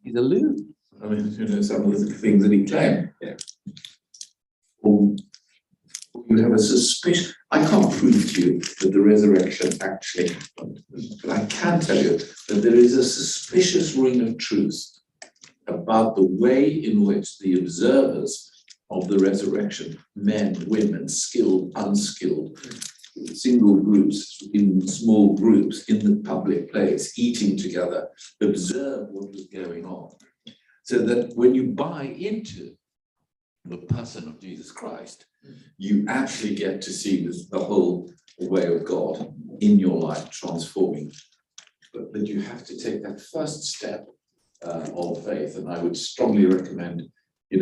he's a loon. I mean, some of the things that he claimed. Yeah. Or you have a suspicion. I can't prove to you that the resurrection actually happened, but I can tell you that there is a suspicious ring of truth about the way in which the observers of the resurrection, men, women, skilled, unskilled, single groups, in small groups, in the public place, eating together, observe what was going on. So that when you buy into the person of Jesus Christ, you actually get to see the whole way of God in your life transforming. But that you have to take that first step of faith. And I would strongly recommend, if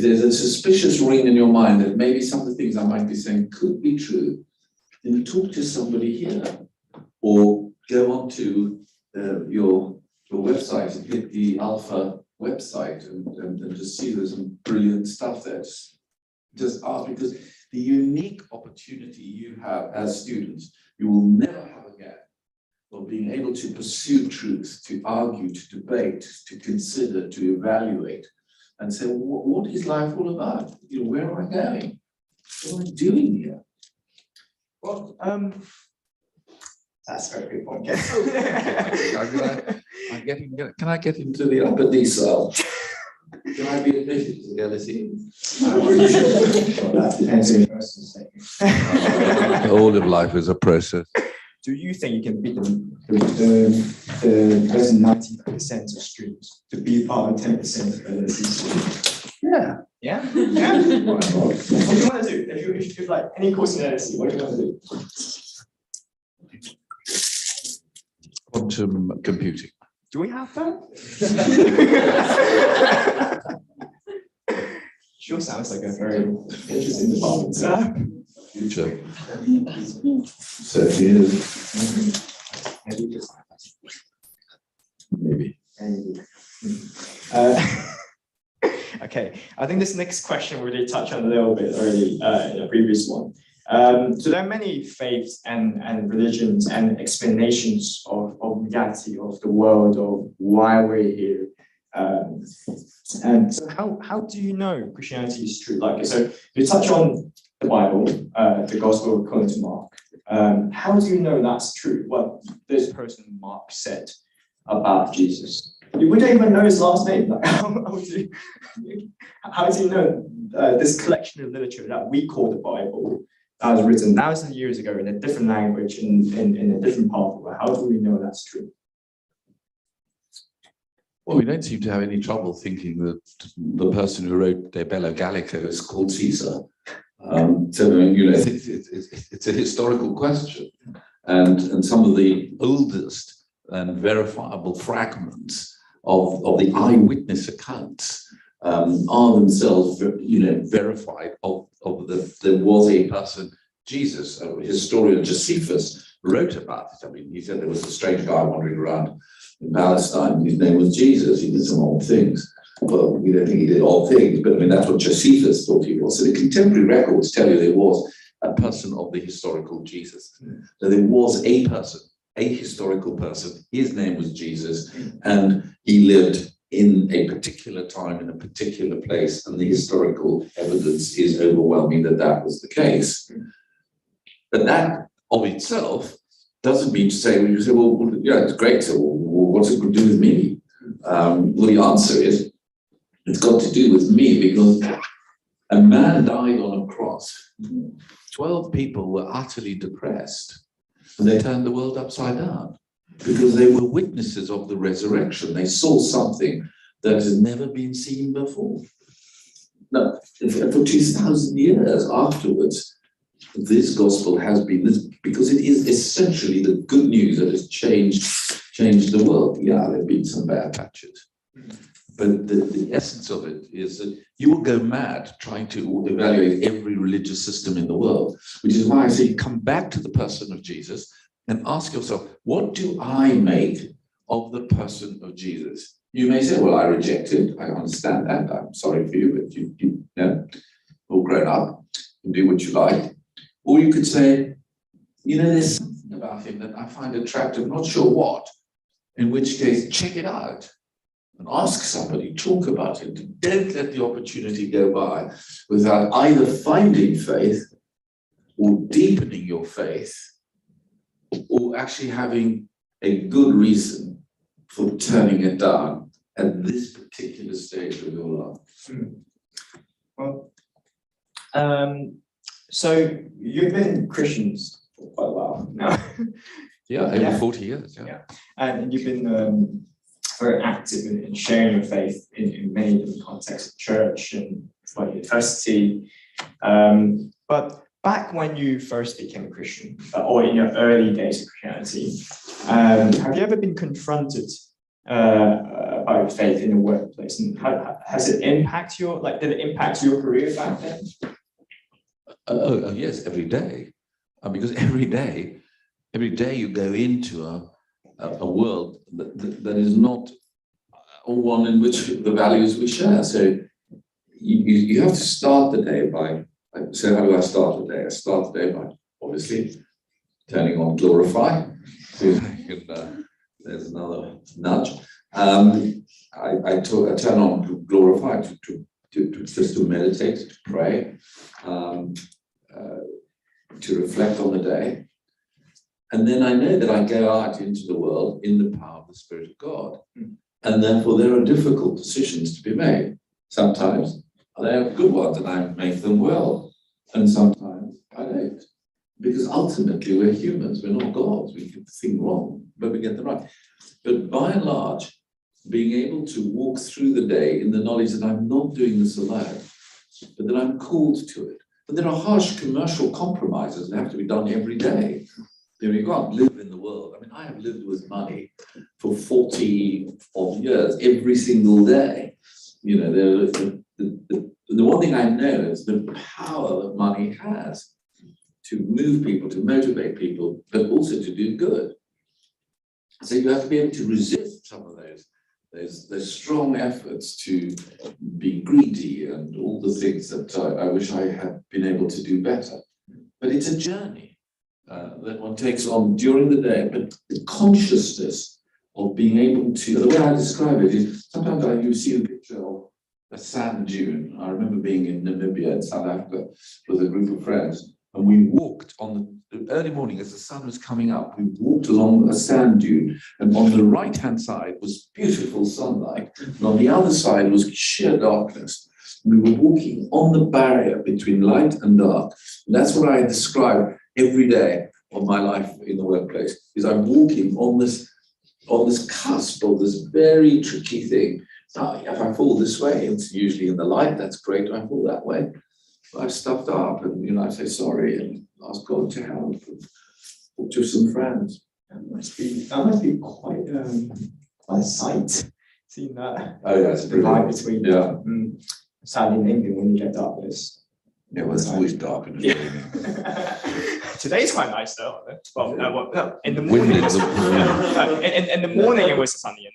there's a suspicious ring in your mind that maybe some of the things I might be saying could be true, then talk to somebody here, or go onto your website and hit the Alpha website and just see there's some brilliant stuff there. Just ask, because the unique opportunity you have as students, you will never have again, of being able to pursue truth, to argue, to debate, to consider, to evaluate, and say, what is life all about? Where am I going? What am I doing here? Well, that's a very good point. Can I get into the upper D cell? Can I be admitted to the LSE? That depends on your personal statement. All of life is a process. Do you think you can beat the present 90% of students to be part of 10% of LSE students? Yeah, Yeah? Yeah? What do you want to do? If you like any course in LSE, what do you want to do? Quantum computing. Do we have that? Sure sounds like a very interesting department. Future. 30 years. Maybe. Okay, I think this next question we did touch on a little bit early in the previous one. So there are many faiths and religions and explanations of reality of the world, of why we're here. And so how do you know Christianity is true? Like, so you touch on the Bible, the Gospel according to Mark. How do you know that's true? What this person Mark said about Jesus? We don't even know his last name. Like, how do you know this collection of literature that we call the Bible that was written 1,000 years ago in a different language in a different part of the world? How do we know that's true? Well, we don't seem to have any trouble thinking that the person who wrote De Bello Gallico is called Caesar. So, you know, it's a historical question. And some of the oldest and verifiable fragments of the eyewitness accounts are themselves, you know, verified there was a person, Jesus. A historian, Josephus, wrote about it. I mean, he said there was a strange guy wandering around in Palestine. His name was Jesus. He did some odd things. Well, we don't think he did odd things, but I mean, that's what Josephus thought he was. So the contemporary records tell you there was a person of the historical Jesus. So there was a person, a historical person. His name was Jesus, and he lived in a particular time, in a particular place, and the historical evidence is overwhelming that that was the case. But that of itself doesn't mean to say, when you say, well, yeah, it's great, so what's it got to do with me? Well, the answer is, it's got to do with me because a man died on a cross. 12 people were utterly depressed, and they turned the world upside down because they were witnesses of the resurrection. They saw something that has never been seen before. Now, for 2,000 years afterwards, this gospel has been this, because it is essentially the good news that has changed the world. Yeah, there have been some bad patches, but the essence of it is that you will go mad trying to evaluate every religious system in the world, which is why I say come back to the person of Jesus and ask yourself, what do I make of the person of Jesus? You may say, well, I reject it. I understand that. I'm sorry for you, but you know, all grown up, you do what you like. Or you could say, you know, there's something about him that I find attractive, not sure what, in which case, check it out and ask somebody, talk about it. Don't let the opportunity go by without either finding faith or deepening your faith or actually having a good reason for turning it down at this particular stage of your life. Well, so you've been Christians for quite a while now. Yeah, over 40 years. Yeah. And you've been very active in sharing your faith in many different contexts, church and university. But back when you first became a Christian, or in your early days of Christianity, have you ever been confronted by your faith in the workplace? And has it impacted did it impact your career back then? Oh, yes, every day. Because every day you go into a world that is not one in which the values we share. So you have to start the day by, so how do I start the day? I start the day by, obviously, turning on Glorify. There's another nudge. I turn on Glorify to just to meditate, to pray, to reflect on the day. And then I know that I go out into the world in the power of the Spirit of God. And therefore there are difficult decisions to be made. Sometimes they are good ones and I make them well. And sometimes I don't. Because ultimately we're humans, we're not gods. We get the thing wrong, but we get them right. But by and large, being able to walk through the day in the knowledge that I'm not doing this alone, but that I'm called to it. But there are harsh commercial compromises that have to be done every day. You know, you can't live in the world. I mean, I have lived with money for 40 odd years, every single day. You know, the one thing I know is the power that money has to move people, to motivate people, but also to do good. So you have to be able to resist some of those strong efforts to be greedy and all the things that I wish I had been able to do better. But it's a journey that one takes on during the day, but the consciousness of being able to, the way I describe it is, sometimes you see a picture of a sand dune. I remember being in Namibia in South Africa with a group of friends, and we walked on the early morning as the sun was coming up. We walked along a sand dune, and on the right-hand side was beautiful sunlight, and on the other side was sheer darkness. We were walking on the barrier between light and dark. And that's what I describe every day of my life in the workplace, is I'm walking on this cusp of this very tricky thing. If I fall this way, it's usually in the light, that's great. If I fall that way, I've stuffed up, and I say sorry and ask God to help and talk to some friends. That must be quite a sight, seeing that. Oh yeah, it's divide brilliant. between sadly in England when you get darkness. Yeah, well, it's always dark in the evening. Today's quite nice though. Well, no, in the morning. In the morning it was sunny,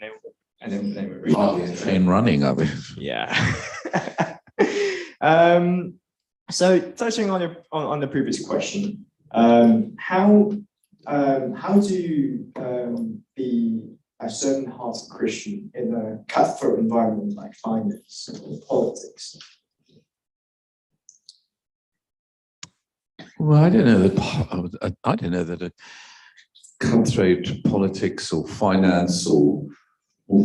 and then they were really Train running, I mean. Yeah. So touching on the previous question, how do be a certain-hearted Christian in a cutthroat environment like finance or politics? Well, I don't know that a cutthroat politics or finance or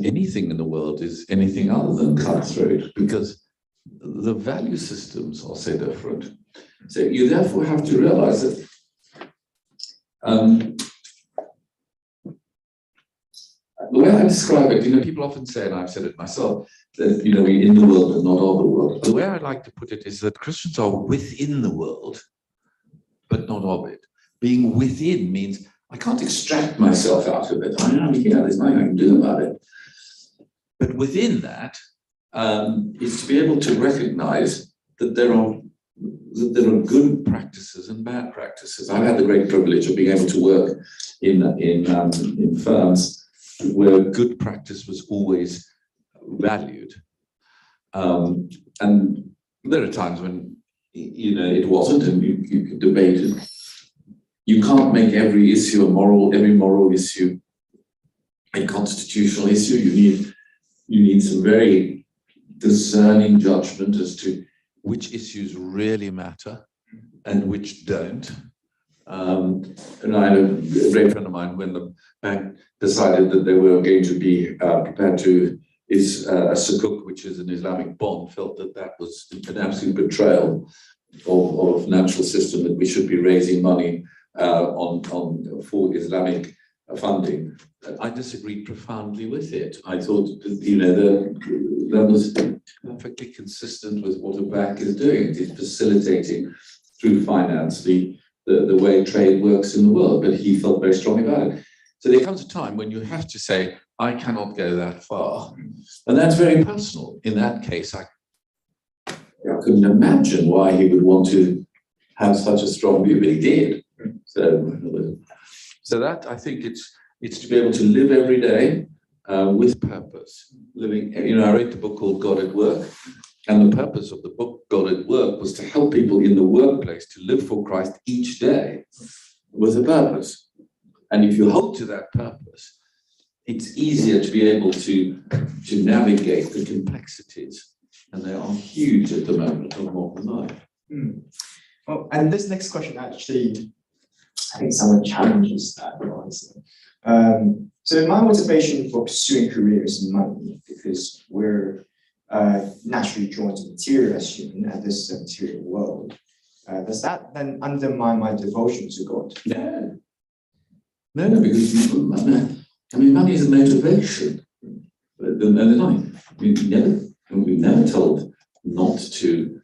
anything in the world is anything other than cutthroat, because the value systems are so different. So you therefore have to realize that the way I describe it, people often say, and I've said it myself, that we're in the world but not of the world. The way I like to put it is that Christians are within the world, but not of it. Being within means I can't extract myself out of it. I'm here, there's nothing I can do about it. But within that is to be able to recognize that there are good practices and bad practices. I've had the great privilege of being able to work in firms where good practice was always valued. And there are times when it wasn't, and you could debate it. You can't make every issue every moral issue a constitutional issue. You need some very discerning judgment as to which issues really matter and which don't. And I had a great friend of mine, when the bank decided that they were going to be prepared to is a sukuk, which is an Islamic bond, felt that was an absolute betrayal of natural system, that we should be raising money for Islamic funding. I disagreed profoundly with it. I thought that was perfectly consistent with what a bank is doing. It is facilitating through finance the way trade works in the world, but he felt very strongly about it. So there comes a time when you have to say, I cannot go that far. And that's very personal. In that case, I couldn't imagine why he would want to have such a strong view, but he did. So that, I think it's to be able to live every day with purpose. Living, I wrote the book called God at Work, and the purpose of the book, God at Work, was to help people in the workplace to live for Christ each day with a purpose. And if you hold to that purpose, it's easier to be able to navigate the complexities, and they are huge at the moment of modern life. Well, and this next question actually, I think someone challenges that answer. So my motivation for pursuing career is money, because we're naturally drawn to material as human, and this is a material world. Does that then undermine my devotion to God? No, because money is a motivation. We're never told not to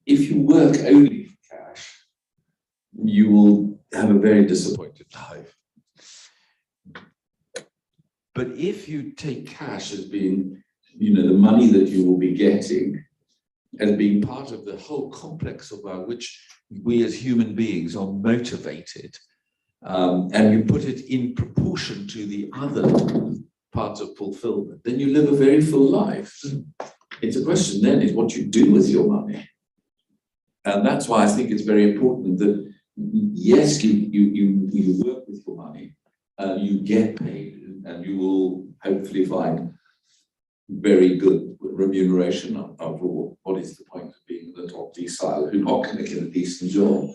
if you work only for cash, you will have a very disappointed life. But if you take cash as being, the money that you will be getting as being part of the whole complex about which we as human beings are motivated, and you put it in proportion to the other parts of fulfillment, then you live a very full life. It's a question then is what you do with your money. And that's why I think it's very important that, yes, you work with your money, you get paid, and you will hopefully find very good remuneration of what is the point of being the top decile, who's not going to get a decent job.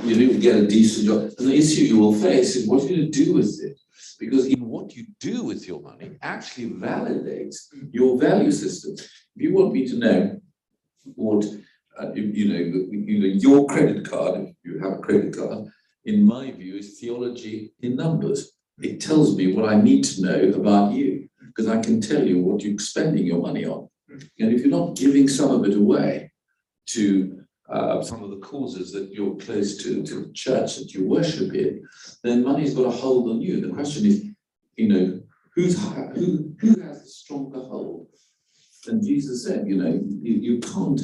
You will get a decent job. And the issue you will face is what you're going to do with it. Because in what you do with your money actually validates your value system. If you want me to know what, your credit card, if you have a credit card, in my view, is theology in numbers. It tells me what I need to know about you, because I can tell you what you're spending your money on. And if you're not giving some of it away to some of the causes that you're close to the church that you worship in, then money's got a hold on you. The question is, who has the stronger hold? And Jesus said, you can't.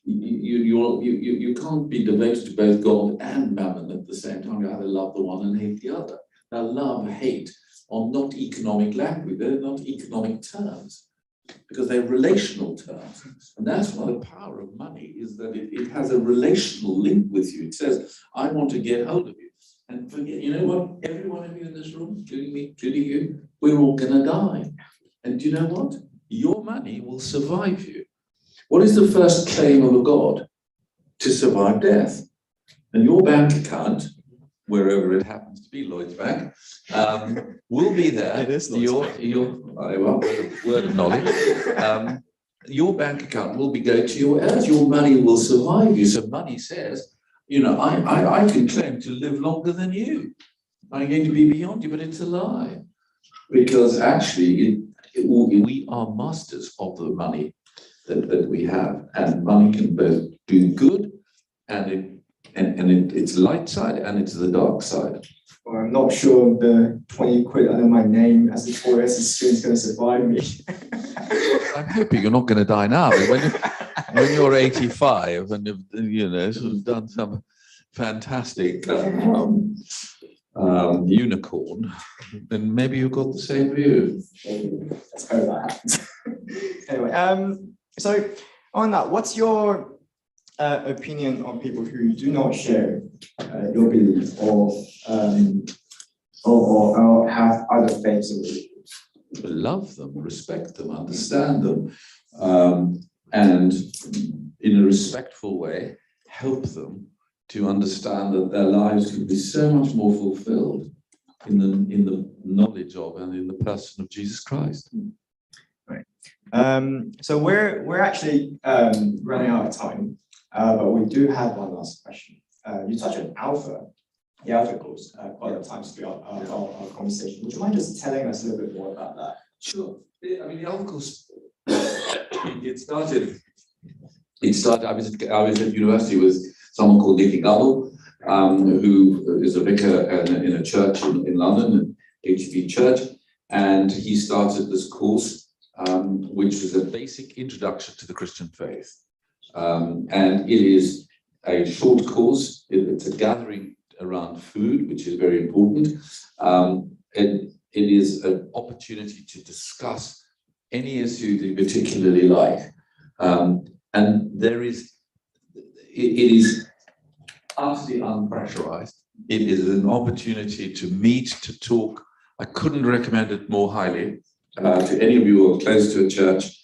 You can't be devoted to both God and mammon at the same time. You either love the one and hate the other. Now, love, hate are not economic language. They're not economic terms, because they're relational terms. And that's why the power of money is that it has a relational link with you. It says, I want to get hold of you. And forget, you know what? Every one of you in this room, including me, including you, we're all going to die. And do you know what? Your money will survive you. What is the first claim of a God? To survive death. And your bank account, wherever it happens to be, Lloyd's Bank, will be there. It is Lloyd's Word of knowledge. Your bank account will go to your heirs. Your money will survive you. So money says, I can claim to live longer than you. I'm going to be beyond you, but it's a lie. Because actually, we are masters of the money that we have. And money can both do good and it's light side and it's the dark side. Well, I'm not sure the 20 quid under my name as a 4S student is going to survive me. I'm hoping you're not going to die now. When you're 85 and you've sort of done some fantastic unicorn, then maybe you've got the same view. Let's hope that happens. Anyway, so on that, what's your opinion on people who do not share your belief or have other faiths and religions? Love them, respect them, understand them, and in a respectful way, help them to understand that their lives can be so much more fulfilled in the knowledge of and in the person of Jesus Christ. Right. So we're actually running out of time, but we do have one last question. You touched on the Alpha course, quite a lot of times throughout our conversation. Would you mind just telling us a little bit more about that? Sure. I mean, the Alpha course, it started. I was at university with someone called Nicky Gullo, who is a vicar in a church in London, HB Church, and he started this course, which was a basic introduction to the Christian faith. And it is a short course. It's a gathering around food, which is very important. And it is an opportunity to discuss any issue that you particularly like. And it is utterly unpressurized. It is an opportunity to meet, to talk. I couldn't recommend it more highly to any of you who are close to a church.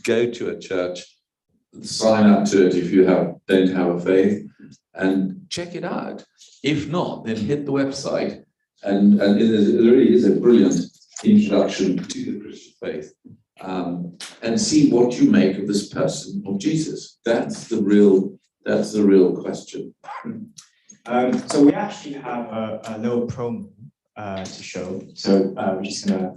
Go to a church, sign up to it if you don't have a faith, and check it out. If not, then hit the website, and it really is a brilliant introduction to the Christian faith. And see what you make of this person of Jesus. That's the real question. So we actually have a little promo to show. So we're just gonna.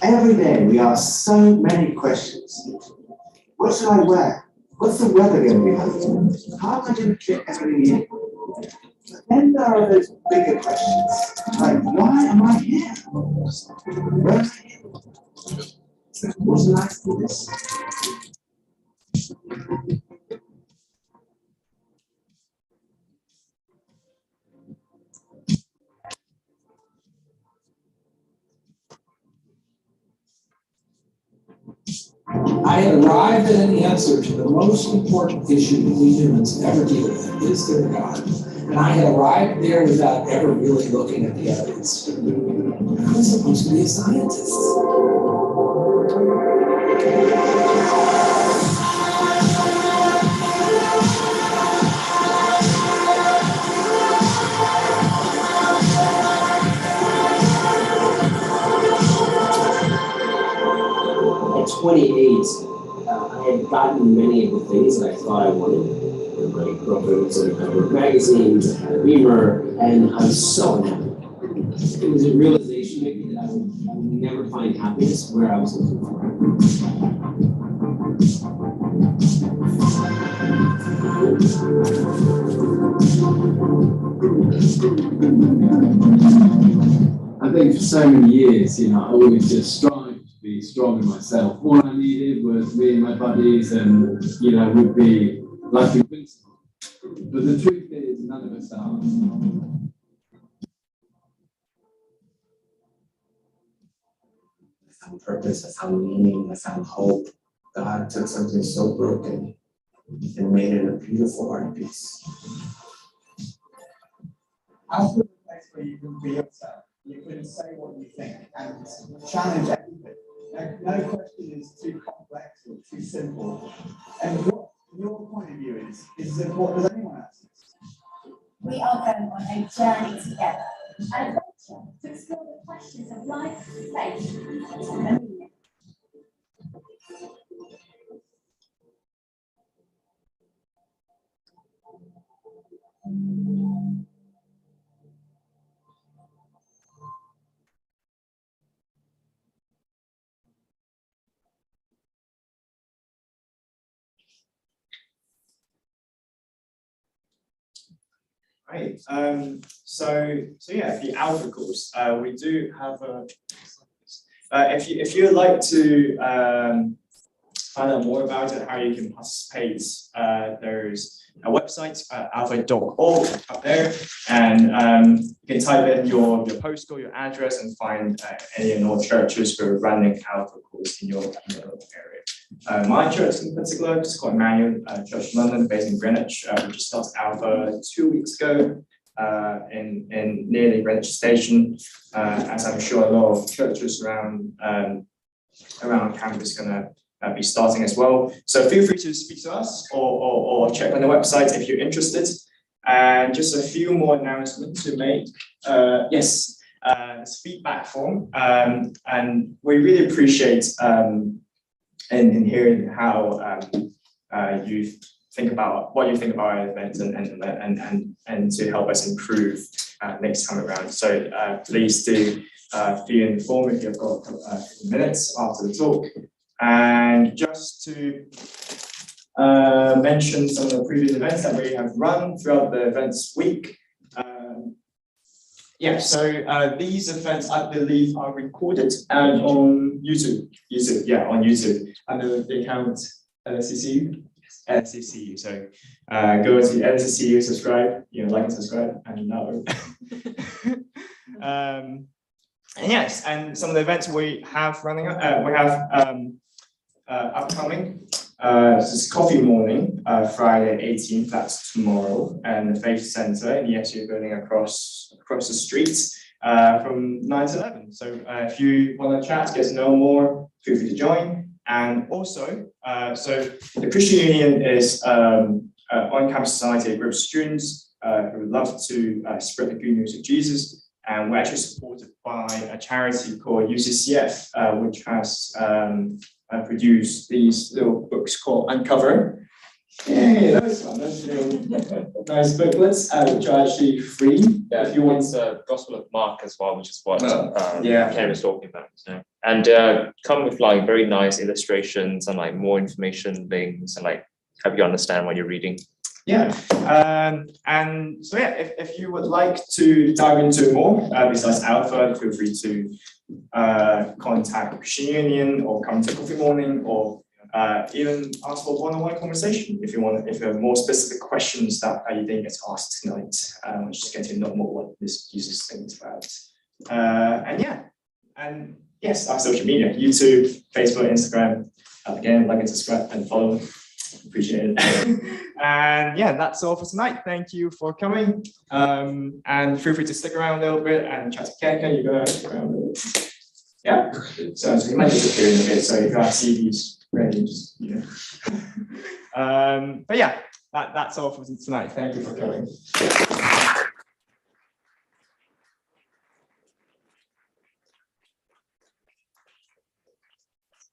Every day we ask so many questions. What should I wear? What's the weather going to be like? How am I going to fit everything in? But then there are those bigger questions, like why am I here? Where am I here? What's life for this? I had arrived at an answer to the most important issue that we humans ever deal with, is there a God? And I had arrived there without ever really looking at the evidence. I was supposed to be a scientist. At 28, I had gotten many of the things that I thought I wanted. My girlfriend was on a cover of magazines, I had a Beamer, and I was so unhappy. It was a realization maybe that I would never find happiness where I was looking for it. I think for so many years, I always just strived to be strong in myself. All I needed was me and my buddies and, would be like invincible. But the truth is, none of us are. I found purpose, I found meaning, I found hope. God took something so broken and made it a beautiful art piece. Out of the place where you can be yourself, you can say what you think and challenge everything. No question is too complex or too simple. And what your point of view is as important as anyone else's. We are going on a journey together, an adventure to explore the questions of life, faith, and meaning. Right. So yeah, the Alpha course. We do have a. If you'd like to find out more about it, how you can participate, there's a website, alpha.org up there, and you can type in your postcode, your address, and find any and all churches who are running Alpha course in your local area. My church in particular is called Emmanuel Church London, based in Greenwich. We just started Alpha 2 weeks ago in nearly Greenwich Station, as I'm sure a lot of churches around campus are going to be starting as well. So feel free to speak to us or check on the website if you're interested. And just a few more announcements to make. Yes, this feedback form, and we really appreciate in hearing how you think about what you think about our events and to help us improve next time around. So please do fill in the form if you've got a few minutes after the talk. And just to mention some of the previous events that we have run throughout the events week. Yeah, so these events, I believe, are recorded and on YouTube. On YouTube under the account LSCCU. LSCCU. So go to LSCCU, subscribe, like and subscribe, and now. And yes, and some of the events we have running, we have upcoming. This is Coffee Morning, Friday 18th, that's tomorrow, and the Faith Centre in the SU building across the street from 9 to 11. So if you want to chat, get to know more, feel free to join. And also, so the Christian Union is on-campus society, a group of students who would love to spread the good news of Jesus. And we're actually supported by a charity called UCCF, which has produced these little books called Uncover. Yeah, that was fun. That's nice booklets, which are actually free. Yeah, if you want. it's Gospel of Mark as well, which is what Yeah. Ken was talking about. So. And come with like very nice illustrations and like more information links and like help you understand what you're reading. Yeah, and so yeah, if you would like to dive into more besides Alpha, feel free to contact Christian Union or come to Coffee Morning or even ask for one-on-one conversation if you want. If you have more specific questions that you didn't get asked tonight, just get to know more what this user thinks about. And yeah, and yes, our social media: YouTube, Facebook, Instagram. Again, like and subscribe and follow. Appreciate it. And yeah, that's all for tonight. Thank you for coming. And feel free to stick around a little bit and chat to Ken. You go stick around a little bit. Yeah. So you might disappear in a bit. So if you have CVs ready, just but yeah, that's all for tonight. Thank you for coming.